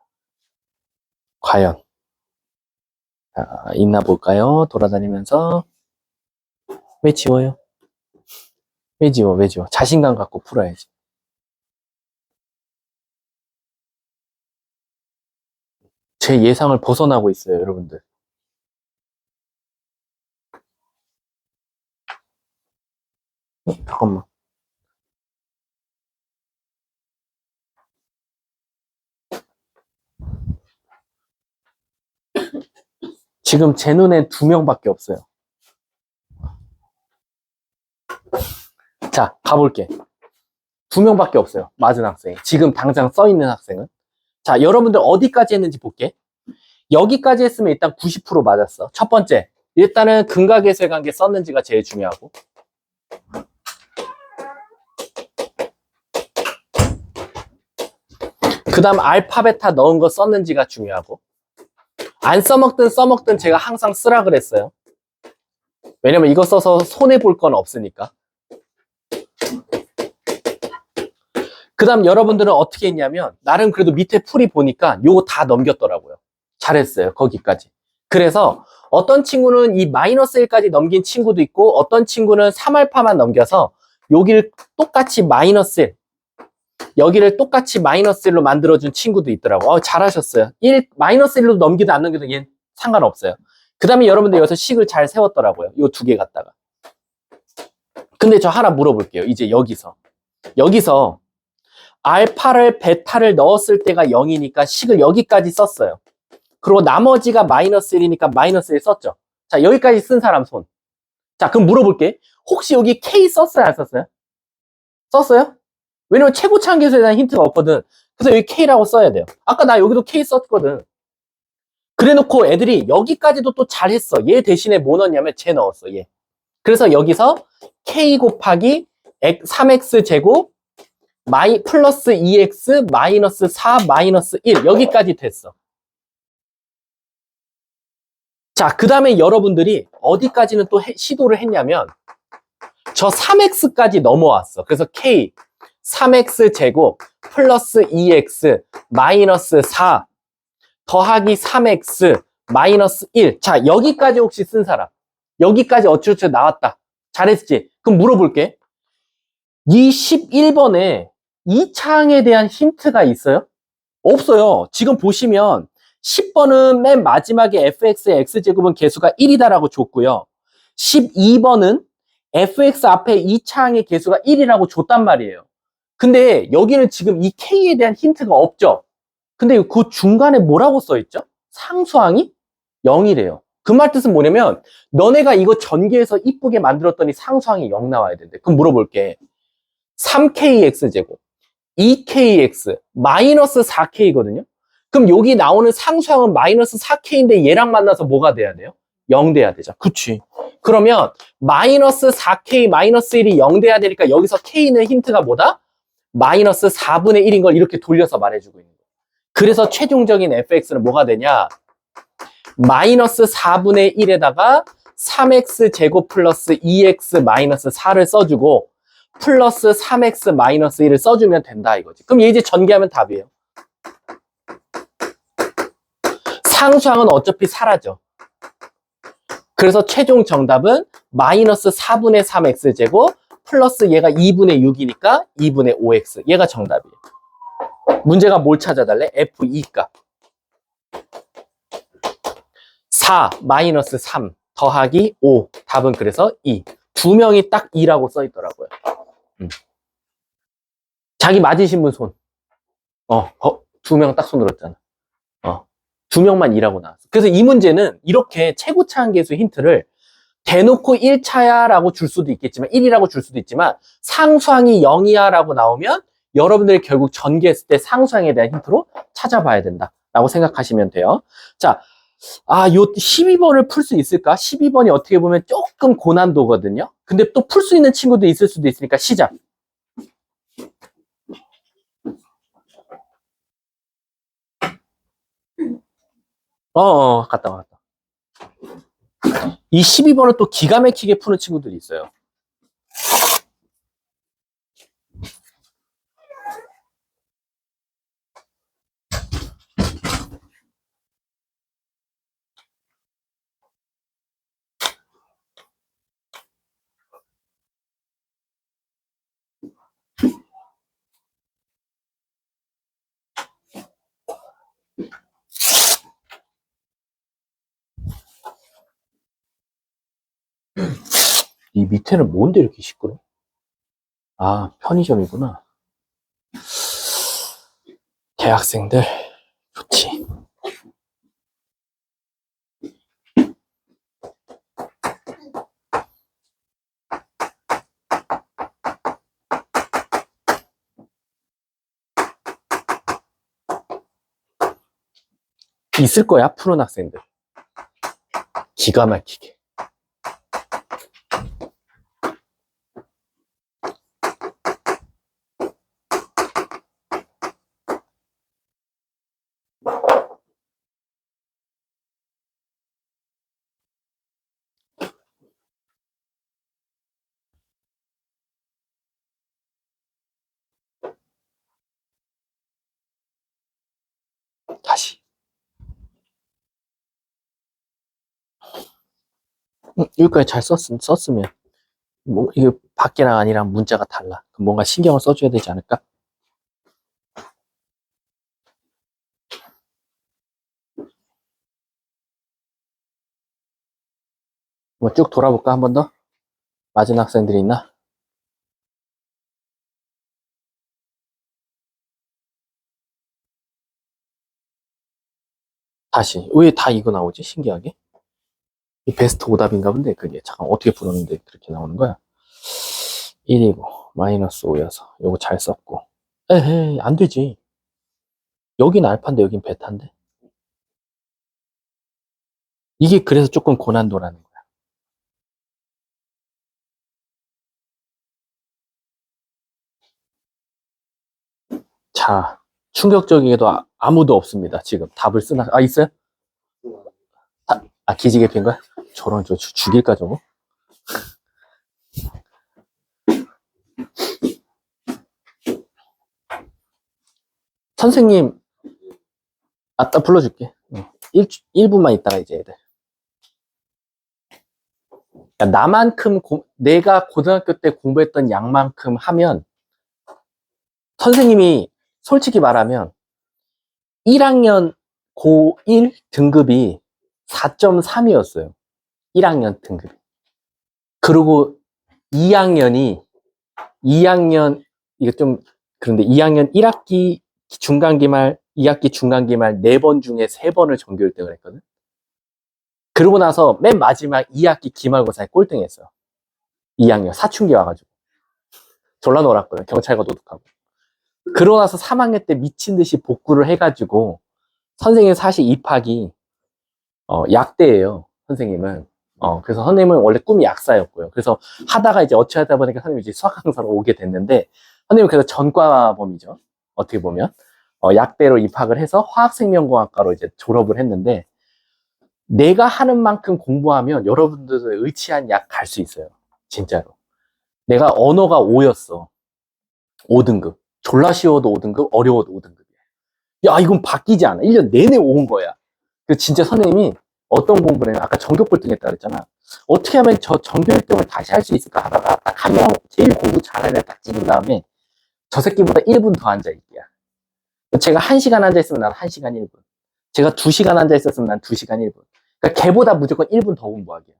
과연 있나 볼까요? 돌아다니면서. 왜 지워요? 왜 지워? 왜 지워? 자신감 갖고 풀어야지. 제 예상을 벗어나고 있어요, 여러분들. 잠깐만. 지금 제 눈엔 2명밖에 없어요. 자, 가볼게. 2명밖에 없어요. 맞은 학생이. 지금 당장 써있는 학생은. 자, 여러분들 어디까지 했는지 볼게. 여기까지 했으면 일단 90% 맞았어. 첫 번째, 일단은 근각계수의 관계 썼는지가 제일 중요하고. 그 다음 알파, 베타 넣은 거 썼는지가 중요하고. 안 써먹든 제가 항상 쓰라 그랬어요. 왜냐면 이거 써서 손해볼 건 없으니까. 그 다음 여러분들은 어떻게 했냐면 나름 그래도 밑에 풀이 보니까 요거 다 넘겼더라고요. 잘했어요. 거기까지. 그래서 어떤 친구는 이 마이너스 1까지 넘긴 친구도 있고 어떤 친구는 3알파만 넘겨서 여기를 똑같이 마이너스 1 여기를 똑같이 마이너스 1로 만들어준 친구도 있더라고요. 잘하셨어요. 마이너스 1로 넘기든 안 넘기든 얘는 상관없어요. 그 다음에 여러분들 여기서 식을 잘 세웠더라고요. 요 2개 갖다가. 근데 저 하나 물어볼게요. 이제 여기서 알파를 베타를 넣었을 때가 0이니까 식을 여기까지 썼어요. 그리고 나머지가 마이너스 1이니까 마이너스 1 썼죠. 자, 여기까지 쓴 사람 손. 자, 그럼 물어볼게. 혹시 여기 K 썼어요? 안 썼어요? 썼어요? 왜냐면 최고차항계수에 대한 힌트가 없거든. 그래서 여기 K라고 써야 돼요. 아까 나 여기도 K 썼거든. 그래 놓고 애들이 여기까지도 또 잘했어. 얘 대신에 뭐 넣었냐면 쟤 넣었어. 얘. 그래서 여기서 K 곱하기 3x 제곱 플러스 2x 마이너스 4 마이너스 1 여기까지 됐어. 자, 그 다음에 여러분들이 어디까지는 또 시도를 했냐면 저 3x까지 넘어왔어. 그래서 k 3x 제곱 플러스 2x 마이너스 4 더하기 3x 마이너스 1. 자, 여기까지 혹시 쓴 사람? 여기까지 어쩌고저쩌고 나왔다. 잘했지? 그럼 물어볼게. 이 11번에 이 차항에 대한 힌트가 있어요? 없어요. 지금 보시면 10번은 맨 마지막에 fx의 x제곱은 개수가 1이다라고 줬고요. 12번은 fx 앞에 이 차항의 개수가 1이라고 줬단 말이에요. 근데 여기는 지금 이 k에 대한 힌트가 없죠. 근데 그 중간에 뭐라고 써있죠? 상수항이 0이래요. 그 말 뜻은 뭐냐면 너네가 이거 전개해서 이쁘게 만들었더니 상수항이 0 나와야 된대. 그럼 물어볼게. 3kx제곱 2kx 마이너스 4k거든요. 그럼 여기 나오는 상수항은 마이너스 4k인데 얘랑 만나서 뭐가 돼야 돼요? 0 돼야 되죠. 그치? 그러면 마이너스 4k 마이너스 1이 0 돼야 되니까 여기서 k는 힌트가 뭐다? 마이너스 4분의 1인 걸 이렇게 돌려서 말해주고 있는 거예요. 그래서 최종적인 fx는 뭐가 되냐? 마이너스 4분의 1에다가 3x 제곱 플러스 2x 마이너스 4를 써주고 플러스 3x 마이너스 1을 써주면 된다 이거지. 그럼 얘 이제 전개하면 답이에요. 상수항은 어차피 사라져. 그래서 최종 정답은 마이너스 4분의 3x제곱 플러스 얘가 2분의 6이니까 2분의 5x. 얘가 정답이에요. 문제가 뭘 찾아달래? f2 값. 4 마이너스 3 더하기 5. 답은 그래서 2. 두 명이 딱 2라고 써 있더라고요. 자기 맞으신 분 손. 두 명 딱 손 들었잖아. 두 명만 2라고 나왔어. 그래서 이 문제는 이렇게 최고차항계수 힌트를 대놓고 1차야 라고 줄 수도 있겠지만 1이라고 줄 수도 있지만 상수항이 0이야 라고 나오면 여러분들이 결국 전개했을 때 상수항에 대한 힌트로 찾아봐야 된다 라고 생각하시면 돼요. 자, 요 12번을 풀 수 있을까? 12번이 어떻게 보면 조금 고난도거든요. 근데 또 풀 수 있는 친구도 있을 수도 있으니까 시작. 갔다 와. 이 12번을 또 기가 막히게 푸는 친구들이 있어요. 이 밑에는 뭔데 이렇게 시끄러? 편의점이구나. 대학생들 좋지. 있을 거야, 푸른 학생들. 기가 막히게. 다시. 여기까지 잘 썼으면. 이게 밖이랑 아니랑 문자가 달라. 그럼 뭔가 신경을 써줘야 되지 않을까? 쭉 돌아볼까, 한 번 더? 맞은 학생들이 있나? 다시. 왜 다 이거 나오지? 신기하게. 이 베스트 오답인가 본데, 그게. 잠깐, 어떻게 풀었는데 그렇게 나오는 거야? 1이고, 마이너스 5여서. 요거 잘 썼고. 에헤이, 안 되지. 여긴 알파인데, 여긴 베타인데. 이게 그래서 조금 고난도라는 거야. 자, 충격적이게도 아무도 없습니다. 지금 답을 쓰나? 있어요? 기지개 핀 거야? 저런, 죽일까, 저거? 선생님, 딱 불러줄게. 1분만 있다가 이제 애들. 나만큼, 내가 고등학교 때 공부했던 양만큼 하면, 선생님이 솔직히 말하면, 1학년 고1 등급이 4.3이었어요. 1학년 등급이. 그리고 2학년, 이거 좀, 그런데 2학년 1학기 중간기말, 2학기 중간기말 4번 중에 3번을 정규 1등을 했거든. 그러고 나서 맨 마지막 2학기 기말고사에 꼴등했어요. 2학년 사춘기 와가지고 졸라 놀았거든. 경찰과 도둑하고. 그러고 나서 3학년 때 미친 듯이 복구를 해가지고 선생님 사실 입학이 약대예요. 선생님은. 그래서 선생님은 원래 꿈이 약사였고요. 그래서 하다가 이제 어찌하다 보니까 선생님이 이제 수학 강사로 오게 됐는데 선생님은 그래서 전과범이죠. 어떻게 보면 약대로 입학을 해서 화학생명공학과로 이제 졸업을 했는데 내가 하는 만큼 공부하면 여러분들의 의치한 약 갈 수 있어요. 진짜로. 내가 언어가 5였어. 5등급. 졸라 쉬워도 5등급, 어려워도 5등급이야. 야, 이건 바뀌지 않아. 1년 내내 5인 거야. 그 진짜 선생님이 어떤 공부를 해요? 아까 전교 꼴등했다 그랬잖아. 어떻게 하면 저 전교 1등을 다시 할 수 있을까 하다가 딱 한 명 제일 공부 잘하는 애 딱 찍은 다음에 저 새끼보다 1분 더 앉아있기야. 제가 1시간 앉아있으면 난 1시간 1분. 제가 2시간 앉아있었으면 난 2시간 1분. 그러니까 걔보다 무조건 1분 더 공부하기야.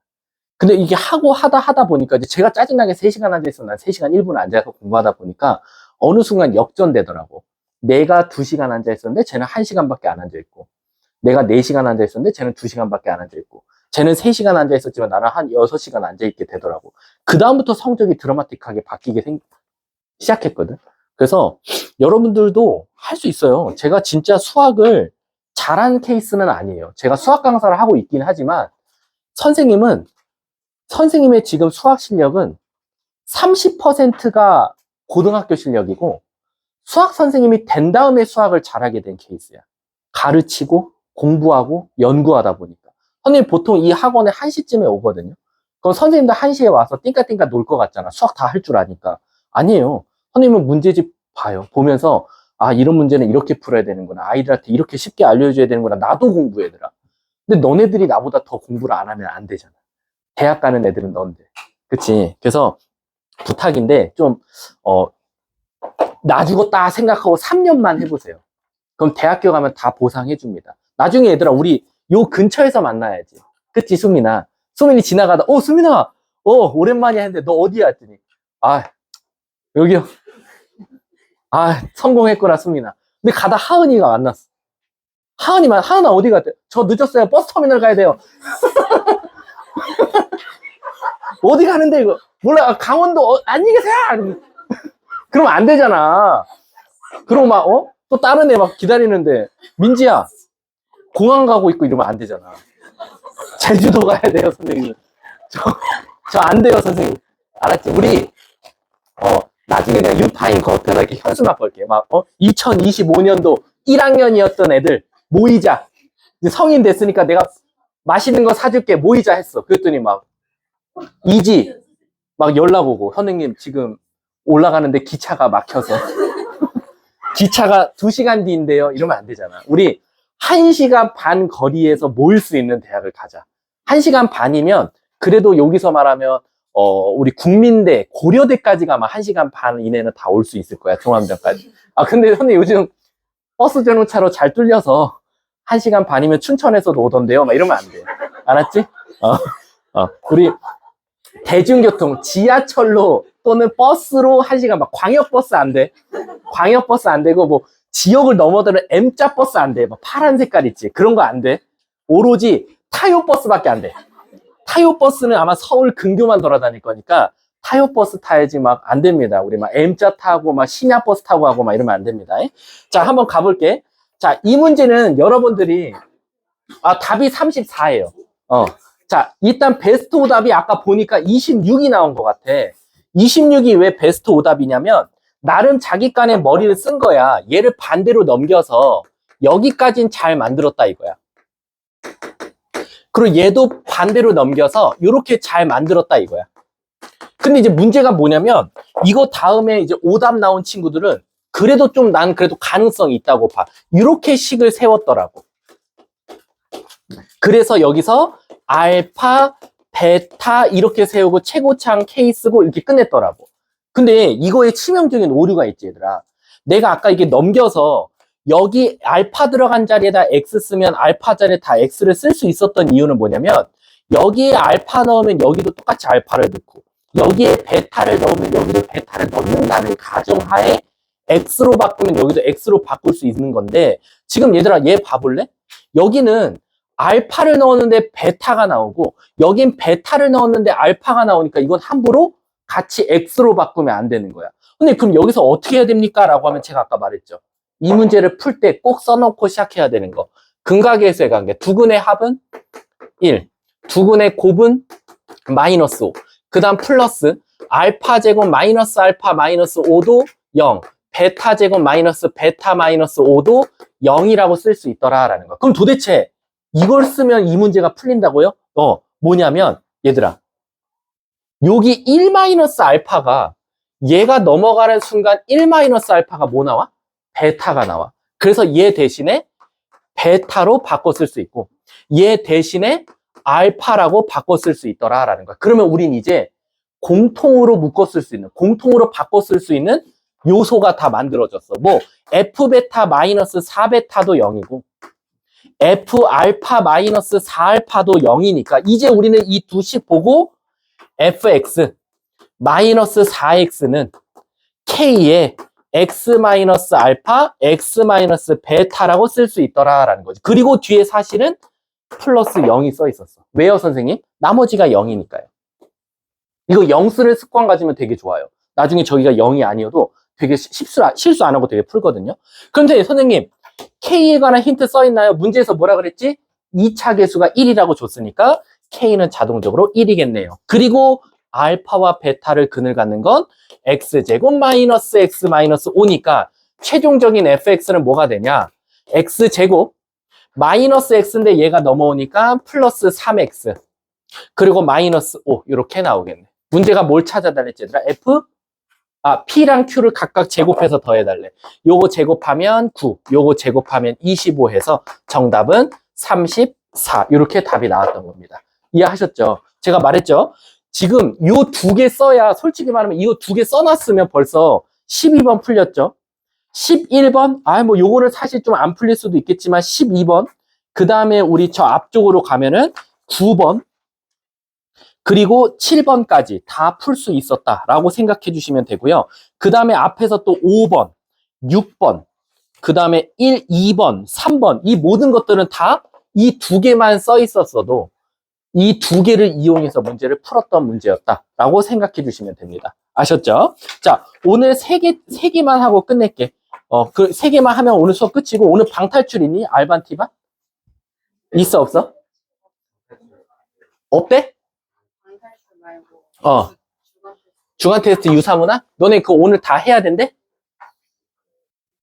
근데 이게 하다 보니까 이제 제가 짜증나게 3시간 앉아있으면 난 3시간 1분 앉아서 공부하다 보니까 어느 순간 역전되더라고. 내가 2시간 앉아있었는데 쟤는 1시간밖에 안 앉아있고, 내가 4시간 앉아있었는데 쟤는 2시간밖에 안 앉아있고, 쟤는 3시간 앉아있었지만 나는 한 6시간 앉아있게 되더라고. 그다음부터 성적이 드라마틱하게 바뀌게 시작했거든. 그래서 여러분들도 할 수 있어요. 제가 진짜 수학을 잘한 케이스는 아니에요. 제가 수학 강사를 하고 있긴 하지만 선생님의 지금 수학 실력은 30%가 고등학교 실력이고, 수학 선생님이 된 다음에 수학을 잘하게 된 케이스야. 가르치고 공부하고 연구하다 보니까. 선생님 보통 이 학원에 1시쯤에 오거든요. 그럼 선생님도 1시에 와서 띵까띵까 놀 것 같잖아. 수학 다 할 줄 아니까. 아니에요. 선생님은 문제집 봐요. 보면서 아, 이런 문제는 이렇게 풀어야 되는구나. 아이들한테 이렇게 쉽게 알려줘야 되는구나. 나도 공부해더라. 근데 너네들이 나보다 더 공부를 안 하면 안 되잖아. 대학 가는 애들은 넌데. 그치? 그래서 부탁인데 좀 나 죽었다 생각하고 3년만 해보세요. 그럼 대학교 가면 다 보상해줍니다. 나중에 얘들아, 우리 요 근처에서 만나야지. 그치, 수민아? 수민이 지나가다, 수민아! 오랜만이야 했는데, 너 어디야? 했더니, 여기요. 성공했구나, 수민아. 근데 가다 하은이가 만났어. 하은아 어디 갔대? 저 늦었어요. 버스터미널 가야 돼요. 어디 가는데, 이거? 몰라, 강원도, 안녕히 계세요! 그럼 안 되잖아. 그럼 또 다른 애 막 기다리는데, 민지야, 공항 가고 있고 이러면 안 되잖아. 제주도 가야 돼요, 선생님. 저 안 돼요, 선생님. 알았지? 우리, 나중에 내가 유타임 거기다 이렇게 현수막 걸게. 2025년도 1학년이었던 애들 모이자. 이제 성인 됐으니까 내가 맛있는 거 사줄게. 모이자 했어. 그랬더니 이지, 연락 오고, 선생님 지금 올라가는데 기차가 막혀서. 기차가 2시간 뒤인데요. 이러면 안 되잖아. 우리 1시간 반 거리에서 모일 수 있는 대학을 가자. 1시간 반이면 그래도 여기서 말하면 우리 국민대, 고려대까지가 아마 1시간 반 이내는 다 올 수 있을 거야. 종합대까지. 근데 선생님 요즘 버스 전용차로 잘 뚫려서 1시간 반이면 춘천에서도 오던데요. 이러면 안 돼. 알았지? 우리 대중교통, 지하철로 또는 버스로 1시간, 광역버스 안 돼. 광역버스 안 되고, 지역을 넘어드는 M자 버스 안 돼. 파란 색깔 있지. 그런 거 안 돼. 오로지 타요버스밖에 안 돼. 타요버스는 아마 서울 근교만 돌아다닐 거니까 타요버스 타야지 안 됩니다. 우리 M자 타고 심야버스 타고 하고 이러면 안 됩니다. 자, 한번 가볼게. 자, 이 문제는 여러분들이, 답이 34예요. 자, 일단 베스트 오답이 아까 보니까 26이 나온 것 같아. 26이 왜 베스트 오답이냐면, 나름 자기간에 머리를 쓴 거야. 얘를 반대로 넘겨서 여기까진 잘 만들었다 이거야. 그리고 얘도 반대로 넘겨서 이렇게 잘 만들었다 이거야. 근데 이제 문제가 뭐냐면, 이거 다음에 이제 오답 나온 친구들은 그래도 난 그래도 가능성이 있다고 봐. 이렇게 식을 세웠더라고. 그래서 여기서 알파, 베타 이렇게 세우고 최고차항 K 쓰고 이렇게 끝냈더라고. 근데 이거에 치명적인 오류가 있지, 얘들아. 내가 아까 이게 넘겨서 여기 알파 들어간 자리에다 X 쓰면 알파 자리에 다 X를 쓸 수 있었던 이유는 뭐냐면, 여기에 알파 넣으면 여기도 똑같이 알파를 넣고, 여기에 베타를 넣으면 여기도 베타를 넣는다는 가정하에 X로 바꾸면 여기도 X로 바꿀 수 있는 건데, 지금 얘들아, 얘 봐볼래? 여기는 알파를 넣었는데 베타가 나오고, 여긴 베타를 넣었는데 알파가 나오니까 이건 함부로 같이 X로 바꾸면 안 되는 거야. 근데 그럼 여기서 어떻게 해야 됩니까? 라고 하면 제가 아까 말했죠. 이 문제를 풀 때 꼭 써놓고 시작해야 되는 거. 근각계수의 관계. 두근의 합은 1. 두근의 곱은 마이너스 5. 그 다음 플러스 알파 제곱 마이너스 알파 마이너스 5도 0. 베타 제곱 마이너스 베타 마이너스 5도 0이라고 쓸 수 있더라라는 거. 그럼 도대체 이걸 쓰면 이 문제가 풀린다고요? 뭐냐면 얘들아, 여기 1 마이너스 알파가 얘가 넘어가는 순간 1 마이너스 알파가 뭐 나와? 베타가 나와. 그래서 얘 대신에 베타로 바꿔 쓸 수 있고, 얘 대신에 알파라고 바꿔 쓸 수 있더라라는 거야. 그러면 우린 이제 공통으로 묶어 쓸 수 있는, 공통으로 바꿔 쓸 수 있는 요소가 다 만들어졌어. 뭐 F베타 마이너스 4베타도 0이고 F알파 마이너스 4알파도 0이니까 이제 우리는 이 두 식 보고 fx 마이너스 4x는 k의 x 마이너스 알파, x 마이너스 베타라고 쓸 수 있더라라는 거지. 그리고 뒤에 사실은 플러스 0이 써 있었어. 왜요, 선생님? 나머지가 0이니까요. 이거 0 쓰는 습관 가지면 되게 좋아요. 나중에 저기가 0이 아니어도 되게 실수 안 하고 되게 풀거든요. 그런데 선생님, k에 관한 힌트 써 있나요? 문제에서 뭐라 그랬지? 2차 계수가 1이라고 줬으니까 k는 자동적으로 1이겠네요. 그리고 알파와 베타를 근을 갖는 건 x제곱 마이너스 x 마이너스 5니까 최종적인 fx는 뭐가 되냐? x제곱 마이너스 x인데 얘가 넘어오니까 플러스 3x 그리고 마이너스 5 이렇게 나오겠네. 문제가 뭘 찾아달랬지 얘들아? P랑 Q를 각각 제곱해서 더해달래. 요거 제곱하면 9, 요거 제곱하면 25 해서 정답은 34 이렇게 답이 나왔던 겁니다. 이해하셨죠? 제가 말했죠? 지금 요 두 개 써야 솔직히 말하면 이거 두 개 써놨으면 벌써 12번 풀렸죠? 11번? 뭐 요거는 사실 좀 안 풀릴 수도 있겠지만 12번 그 다음에 우리 저 앞쪽으로 가면은 9번 그리고 7번까지 다 풀 수 있었다라고 생각해 주시면 되고요. 그 다음에 앞에서 또 5번, 6번, 그 다음에 1, 2번, 3번 이 모든 것들은 다 이 두 개만 써 있었어도 이 두 개를 이용해서 문제를 풀었던 문제였다라고 생각해 주시면 됩니다. 아셨죠? 자, 오늘 세 개만 하고 끝낼게. 그 세 개만 하면 오늘 수업 끝이고 오늘 방탈출 있니? 알반티바? 있어, 없어? 없대? 주간 테스트 유사문화? 너네 그거 오늘 다 해야 된대?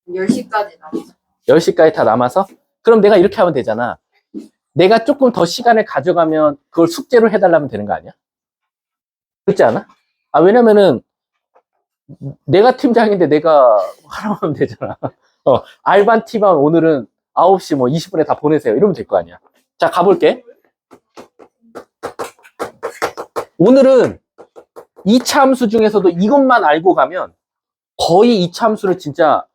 10시까지 남았어. 10시까지 다 남아서? 그럼 내가 이렇게 하면 되잖아. 내가 조금 더 시간을 가져가면 그걸 숙제로 해달라면 되는 거 아니야? 그렇지 않아? 왜냐면은 내가 팀장인데 내가 하라고 하면 되잖아. 알반 팀만 오늘은 9시 뭐 20분에 다 보내세요. 이러면 될 거 아니야. 자, 가볼게. 오늘은 2차 함수 중에서도 이것만 알고 가면 거의 2차 함수를 진짜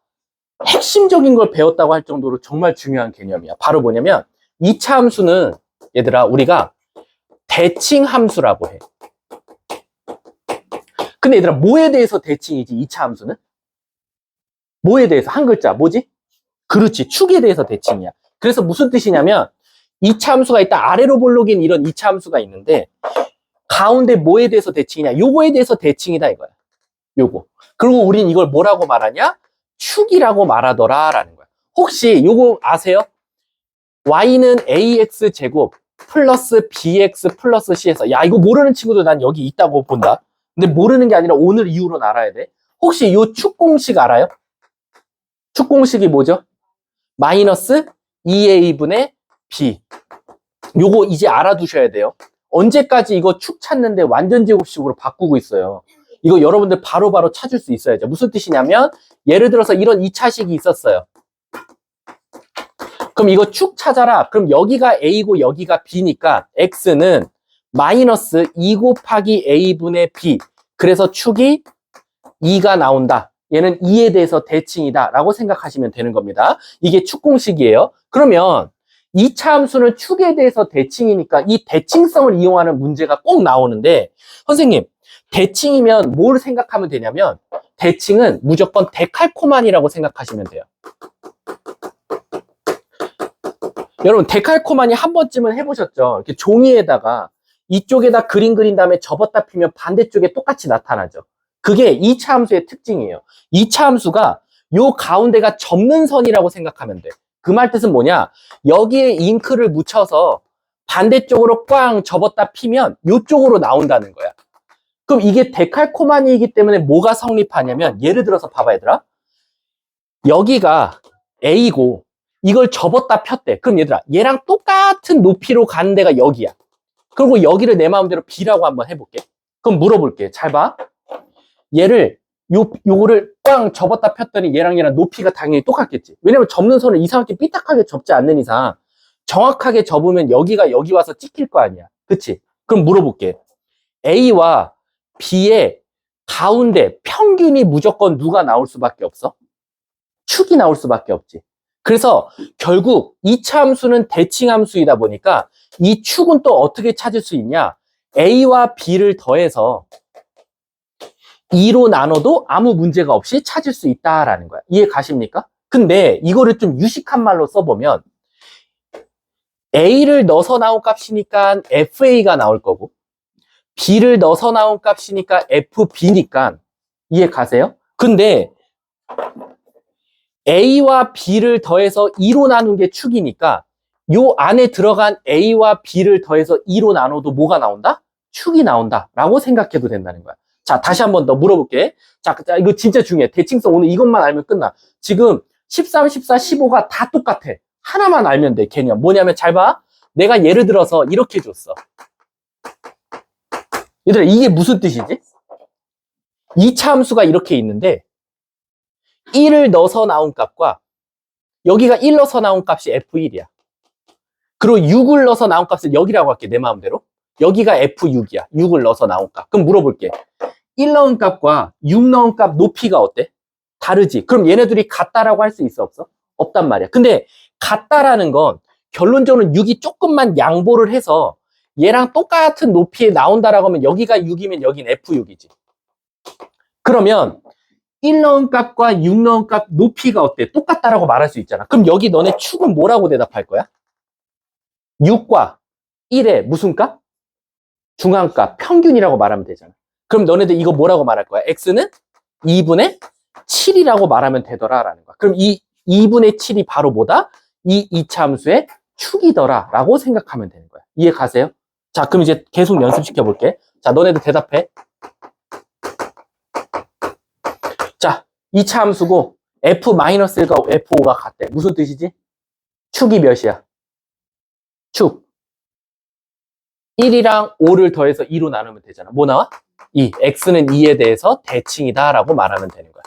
핵심적인 걸 배웠다고 할 정도로 정말 중요한 개념이야. 바로 뭐냐면 2차 함수는 얘들아 우리가 대칭 함수라고 해. 근데 얘들아 뭐에 대해서 대칭이지 2차 함수는? 뭐에 대해서? 한 글자 뭐지? 그렇지, 축에 대해서 대칭이야. 그래서 무슨 뜻이냐면 2차 함수가 있다. 아래로 볼록인 이런 2차 함수가 있는데 가운데 뭐에 대해서 대칭이냐? 요거에 대해서 대칭이다 이거야. 요거. 그리고 우린 이걸 뭐라고 말하냐? 축이라고 말하더라라는 거야. 혹시 요거 아세요? y는 ax 제곱 플러스 bx 플러스 c에서 야 이거 모르는 친구들 난 여기 있다고 본다. 근데 모르는 게 아니라 오늘 이후로는 알아야 돼. 혹시 요 축 공식 알아요? 축 공식이 뭐죠? 마이너스 2a분의 b. 요거 이제 알아두셔야 돼요. 언제까지 이거 축 찾는데 완전 제곱식으로 바꾸고 있어요. 이거 여러분들 바로바로 찾을 수 있어야죠. 무슨 뜻이냐면 예를 들어서 이런 2차식이 있었어요. 그럼 이거 축 찾아라. 그럼 여기가 a고 여기가 b니까 x는 마이너스 2 곱하기 a분의 b. 그래서 축이 2가 나온다. 얘는 2에 대해서 대칭이다 라고 생각하시면 되는 겁니다. 이게 축 공식이에요. 그러면 2차 함수는 축에 대해서 대칭이니까 이 대칭성을 이용하는 문제가 꼭 나오는데 선생님 대칭이면 뭘 생각하면 되냐면 대칭은 무조건 데칼코마니라고 생각하시면 돼요. 여러분 데칼코마니 한 번쯤은 해보셨죠? 이렇게 종이에다가 이쪽에다 그림 그린 다음에 접었다 피면 반대쪽에 똑같이 나타나죠. 그게 2차 함수의 특징이에요. 2차 함수가 요 가운데가 접는 선이라고 생각하면 돼. 그 말 뜻은 뭐냐? 여기에 잉크를 묻혀서 반대쪽으로 꽝 접었다 피면 이쪽으로 나온다는 거야. 그럼 이게 데칼코마니이기 때문에 뭐가 성립하냐면 예를 들어서 봐봐 얘들아. 여기가 A고 이걸 접었다 폈대. 그럼 얘들아 얘랑 똑같은 높이로 가는 데가 여기야. 그리고 여기를 내 마음대로 B라고 한번 해볼게. 그럼 물어볼게. 잘 봐. 얘를 요거를 꽝 접었다 폈더니 얘랑 높이가 당연히 똑같겠지. 왜냐면 접는 선을 이상하게 삐딱하게 접지 않는 이상 정확하게 접으면 여기가 여기 와서 찍힐 거 아니야. 그치? 그럼 물어볼게. A와 B의 가운데 평균이 무조건 누가 나올 수밖에 없어? 축이 나올 수밖에 없지. 그래서 결국 이차 함수는 대칭 함수이다 보니까 이 축은 또 어떻게 찾을 수 있냐? A와 B를 더해서 2로 나눠도 아무 문제가 없이 찾을 수 있다라는 거야. 이해 가십니까? 근데 이거를 좀 유식한 말로 써보면 A를 넣어서 나온 값이니까 FA가 나올 거고 B를 넣어서 나온 값이니까 FB니까 이해 가세요? 근데 A와 B를 더해서 2로 나눈 게 축이니까 요 안에 들어간 A와 B를 더해서 2로 나눠도 뭐가 나온다? 축이 나온다 라고 생각해도 된다는 거야. 자, 다시 한 번 더 물어볼게. 자, 이거 진짜 중요해. 대칭성 오늘 이것만 알면 끝나. 지금 13, 14, 15가 다 똑같아. 하나만 알면 돼, 개념. 뭐냐면 잘 봐. 내가 예를 들어서 이렇게 줬어. 얘들아, 이게 무슨 뜻이지? 2차 함수가 이렇게 있는데 1을 넣어서 나온 값과 여기가 1 넣어서 나온 값이 F1이야. 그리고 6을 넣어서 나온 값을 여기라고 할게, 내 마음대로. 여기가 F6이야. 6을 넣어서 나온 값. 그럼 물어볼게. 1 넣은 값과 6 넣은 값 높이가 어때? 다르지? 그럼 얘네들이 같다라고 할 수 있어, 없어? 없단 말이야. 근데 같다라는 건 결론적으로 6이 조금만 양보를 해서 얘랑 똑같은 높이에 나온다라고 하면 여기가 6이면 여긴 F6이지. 그러면 1 넣은 값과 6 넣은 값 높이가 어때? 똑같다라고 말할 수 있잖아. 그럼 여기 너네 축은 뭐라고 대답할 거야? 6과 1의 무슨 값? 중앙값, 평균이라고 말하면 되잖아. 그럼 너네들 이거 뭐라고 말할 거야? x는 2분의 7이라고 말하면 되더라라는 거야. 그럼 이 2분의 7이 바로 뭐다? 이 이차 함수의 축이더라 라고 생각하면 되는 거야. 이해 가세요? 자, 그럼 이제 계속 연습시켜 볼게. 자, 너네들 대답해. 자, 2차 함수고 f-1과 f5가 같대. 무슨 뜻이지? 축이 몇이야? 축 1이랑 5를 더해서 2로 나누면 되잖아. 뭐 나와? 2. x는 2에 대해서 대칭이다 라고 말하면 되는 거야.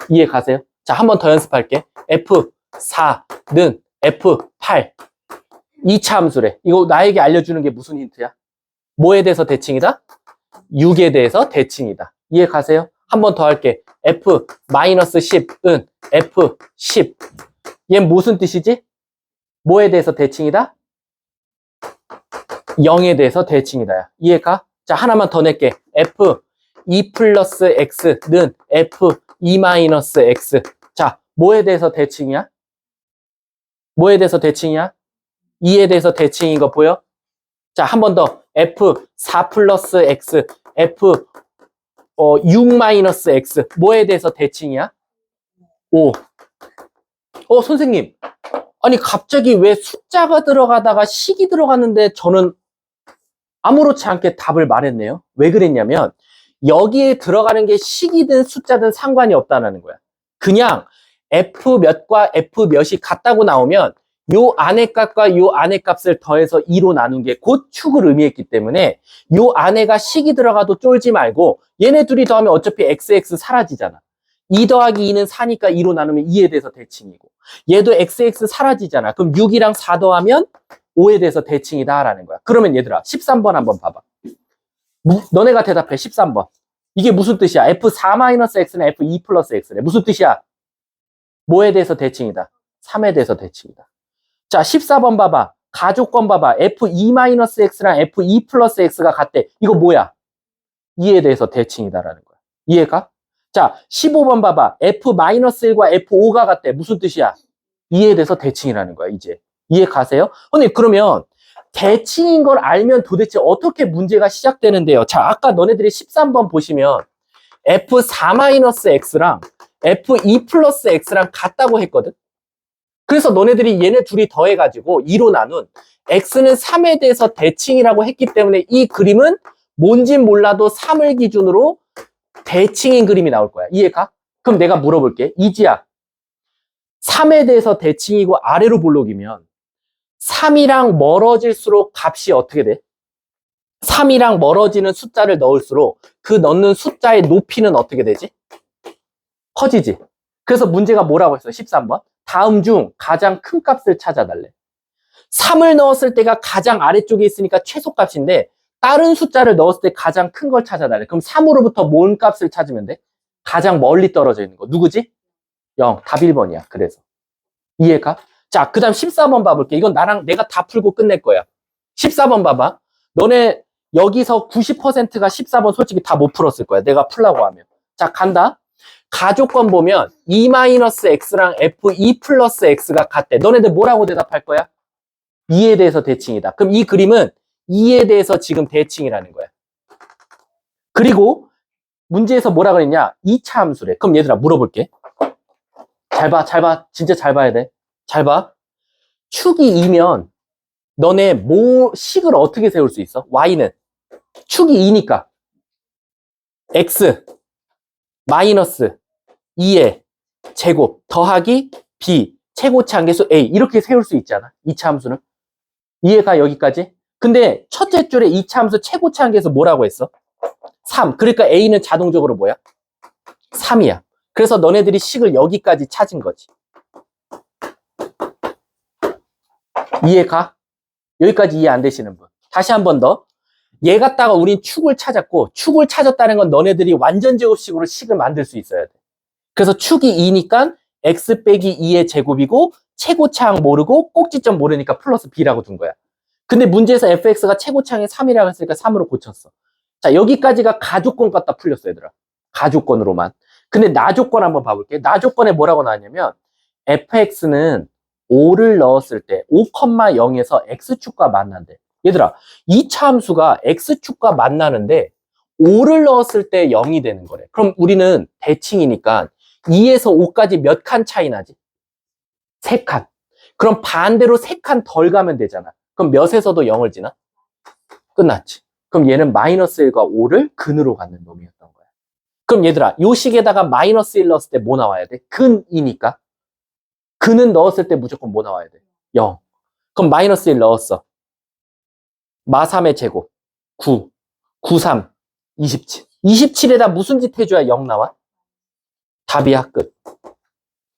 이해 가세요? 자, 한 번 더 연습할게. f4는 f8 2차 함수래. 이거 나에게 알려주는 게 무슨 힌트야? 뭐에 대해서 대칭이다? 6에 대해서 대칭이다. 이해 가세요? 한 번 더 할게. f-10은 f10 얘는 무슨 뜻이지? 뭐에 대해서 대칭이다? 0에 대해서 대칭이다. 이해가? 자, 하나만 더 낼게. f2 플러스 x는 f2 마이너스 x. 자, 뭐에 대해서 대칭이야? 뭐에 대해서 대칭이야? 2에 대해서 대칭인 거 보여? 자, 한 번 더. f4 플러스 x, f6 마이너스 x. 뭐에 대해서 대칭이야? 5. 선생님. 아니, 갑자기 왜 숫자가 들어가다가 식이 들어갔는데 저는 아무렇지 않게 답을 말했네요. 왜 그랬냐면 여기에 들어가는 게 식이든 숫자든 상관이 없다는 거야. 그냥 f 몇과 f 몇이 같다고 나오면 요 안의 값과 요 안의 값을 더해서 2로 나눈 게 곧 축을 의미했기 때문에 요 안에가 식이 들어가도 쫄지 말고 얘네 둘이 더하면 어차피 xx 사라지잖아. 2 더하기 2는 4니까 2로 나누면 2에 대해서 대칭이고 얘도 xx 사라지잖아. 그럼 6이랑 4 더하면 5에 대해서 대칭이다 라는 거야. 그러면 얘들아 13번 한번 봐봐. 너네가 대답해. 13번. 이게 무슨 뜻이야? f4-x는 f2 플러스 x래. 무슨 뜻이야? 뭐에 대해서 대칭이다? 3에 대해서 대칭이다. 자, 14번 봐봐. 가족권 봐봐. f2-x랑 f2 플러스 x가 같대. 이거 뭐야? 2에 대해서 대칭이다라는 거야. 이해가? 자, 15번 봐봐. f-1과 f5가 같대. 무슨 뜻이야? 2에 대해서 대칭이라는 거야, 이제. 이해 가세요? 근데 그러면 대칭인 걸 알면 도대체 어떻게 문제가 시작되는데요? 자, 아까 너네들이 13번 보시면 f4-x랑 f2 플러스 x랑 같다고 했거든? 그래서 너네들이 얘네 둘이 더해가지고 2로 나눈 x는 3에 대해서 대칭이라고 했기 때문에 이 그림은 뭔진 몰라도 3을 기준으로 대칭인 그림이 나올 거야. 이해가? 그럼 내가 물어볼게. 이지야, 3에 대해서 대칭이고 아래로 볼록이면 3이랑 멀어질수록 값이 어떻게 돼? 3이랑 멀어지는 숫자를 넣을수록 그 넣는 숫자의 높이는 어떻게 되지? 커지지. 그래서 문제가 뭐라고 했어? 13번. 다음 중 가장 큰 값을 찾아달래. 3을 넣었을 때가 가장 아래쪽에 있으니까 최소값인데 다른 숫자를 넣었을 때 가장 큰 걸 찾아달래. 그럼 3으로부터 뭔 값을 찾으면 돼? 가장 멀리 떨어져 있는 거. 누구지? 0. 답 1번이야. 그래서. 이해가? 자, 그 다음 14번 봐볼게. 이건 내가 다 풀고 끝낼 거야. 14번 봐봐. 너네 여기서 90%가 14번 솔직히 다 못 풀었을 거야. 내가 풀라고 하면. 자, 간다. 가족권 보면 E-X랑 F2 플러스 X가 같대. 너네들 뭐라고 대답할 거야? 2에 대해서 대칭이다. 그럼 이 그림은 2에 대해서 지금 대칭이라는 거야. 그리고 문제에서 뭐라 그랬냐? 2차 함수래. 그럼 얘들아 물어볼게. 잘 봐. 진짜 잘 봐야 돼. 잘 봐. 축이 2면 너네 식을 어떻게 세울 수 있어? Y는 축이 2니까 X 마이너스 2의 제곱 더하기 B 최고치 한계수 A 이렇게 세울 수 있잖아. 2차 함수는. 이해가 여기까지? 근데 첫째 줄에 2차 함수 최고치 한계수 뭐라고 했어? 3. 그러니까 A는 자동적으로 뭐야? 3이야. 그래서 너네들이 식을 여기까지 찾은 거지. 이해가? 여기까지 이해 안 되시는 분. 다시 한 번 더. 얘 갖다가 우린 축을 찾았고 축을 찾았다는 건 너네들이 완전 제곱식으로 식을 만들 수 있어야 돼. 그래서 축이 2니까 x 빼기 2의 제곱이고 최고차항 모르고 꼭지점 모르니까 플러스 b라고 둔 거야. 근데 문제에서 fx가 최고차항이 3이라고 했으니까 3으로 고쳤어. 자, 여기까지가 가조건 갖다 풀렸어, 얘들아. 가조건으로만. 근데 나조건 한번 봐볼게. 나조건에 뭐라고 나왔냐면 fx는 5를 넣었을 때 5,0에서 x축과 만난대. 얘들아, 2차 함수가 x축과 만나는데 5를 넣었을 때 0이 되는 거래. 그럼 우리는 대칭이니까 2에서 5까지 몇 칸 차이 나지? 3칸. 그럼 반대로 3칸 덜 가면 되잖아. 그럼 몇에서도 0을 지나? 끝났지. 그럼 얘는 마이너스 1과 5를 근으로 갖는 놈이었던 거야. 그럼 얘들아, 요 식에다가 마이너스 1 넣었을 때 뭐 나와야 돼? 근이니까. 근은 넣었을 때 무조건 뭐 나와야 돼? 0. 그럼 마이너스 1 넣었어. 마3의 제곱 9, 93, 27. 27에다 무슨 짓 해줘야 0 나와? 답이야, 끝.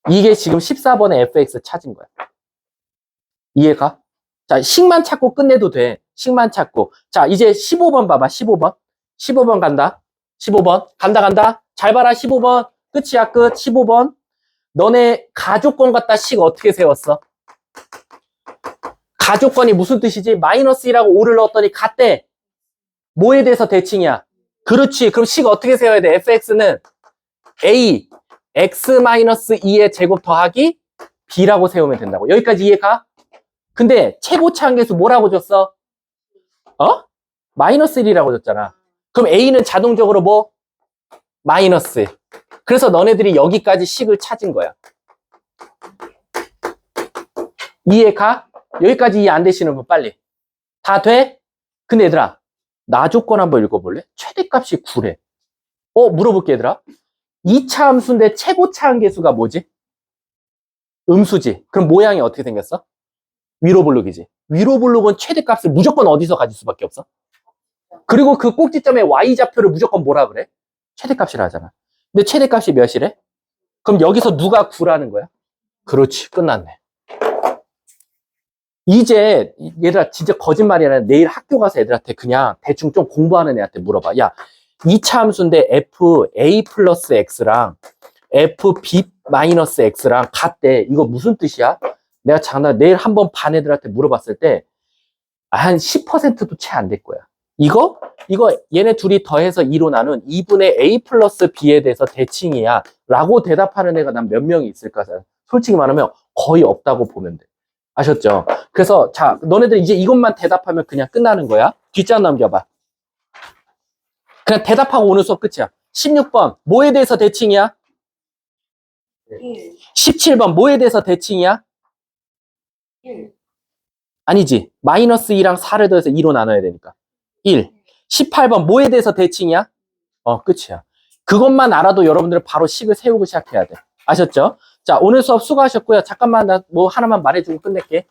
이게 지금 14번의 fx 찾은 거야. 이해가? 자, 식만 찾고 끝내도 돼. 식만 찾고. 자, 이제 15번 봐봐, 15번. 15번 간다. 15번. 간다. 잘 봐라, 15번. 끝이야, 끝. 15번. 너네 가조건 갖다 식 어떻게 세웠어? 가조건이 무슨 뜻이지? 마이너스 1하고 5를 넣었더니 같대. 뭐에 대해서 대칭이야? 그렇지. 그럼 식 어떻게 세워야 돼? fx는 a x-2의 제곱 더하기 b라고 세우면 된다고. 여기까지 이해가? 근데 최고치 한계수 뭐라고 줬어? 마이너스 1이라고 줬잖아. 그럼 a는 자동적으로 뭐? 마이너스. 그래서 너네들이 여기까지 식을 찾은 거야. 이해가? 여기까지 이해 안 되시는 분 빨리. 다 돼? 근데 얘들아, 나조건 한번 읽어볼래? 최대값이 9래. 물어볼게 얘들아. 2차 함수인데 최고차 한계수가 뭐지? 음수지. 그럼 모양이 어떻게 생겼어? 위로 볼록이지. 위로 볼록은 최대값을 무조건 어디서 가질 수밖에 없어? 그리고 그 꼭지점의 y좌표를 무조건 뭐라 그래? 최대값이라 하잖아. 근데 최대값이 몇이래? 그럼 여기서 누가 9라는 거야? 그렇지. 끝났네. 이제 얘들아 진짜 거짓말이 아니라 내일 학교 가서 애들한테 그냥 대충 좀 공부하는 애한테 물어봐. 야, 2차 함수인데 fa 플러스 x랑 fb 마이너스 x랑 같대. 이거 무슨 뜻이야? 내가 내일 한번 반 애들한테 물어봤을 때 한 10%도 채 안 될 거야. 이거 얘네 둘이 더해서 2로 나눈 2분의 a 플러스 b에 대해서 대칭이야 라고 대답하는 애가 난 몇 명이 있을까? 솔직히 말하면 거의 없다고 보면 돼. 아셨죠? 그래서 자, 너네들 이제 이것만 대답하면 그냥 끝나는 거야. 뒷자 넘겨봐. 그냥 대답하고 오늘 수업 끝이야. 16번 뭐에 대해서 대칭이야? 1. 17번 뭐에 대해서 대칭이야? 1. 아니지. 마이너스 2랑 4를 더해서 2로 나눠야 되니까 1. 18번 뭐에 대해서 대칭이야? 끝이야. 그것만 알아도 여러분들은 바로 식을 세우고 시작해야 돼. 아셨죠? 자, 오늘 수업 수고하셨고요. 잠깐만 나 뭐 하나만 말해주고 끝낼게.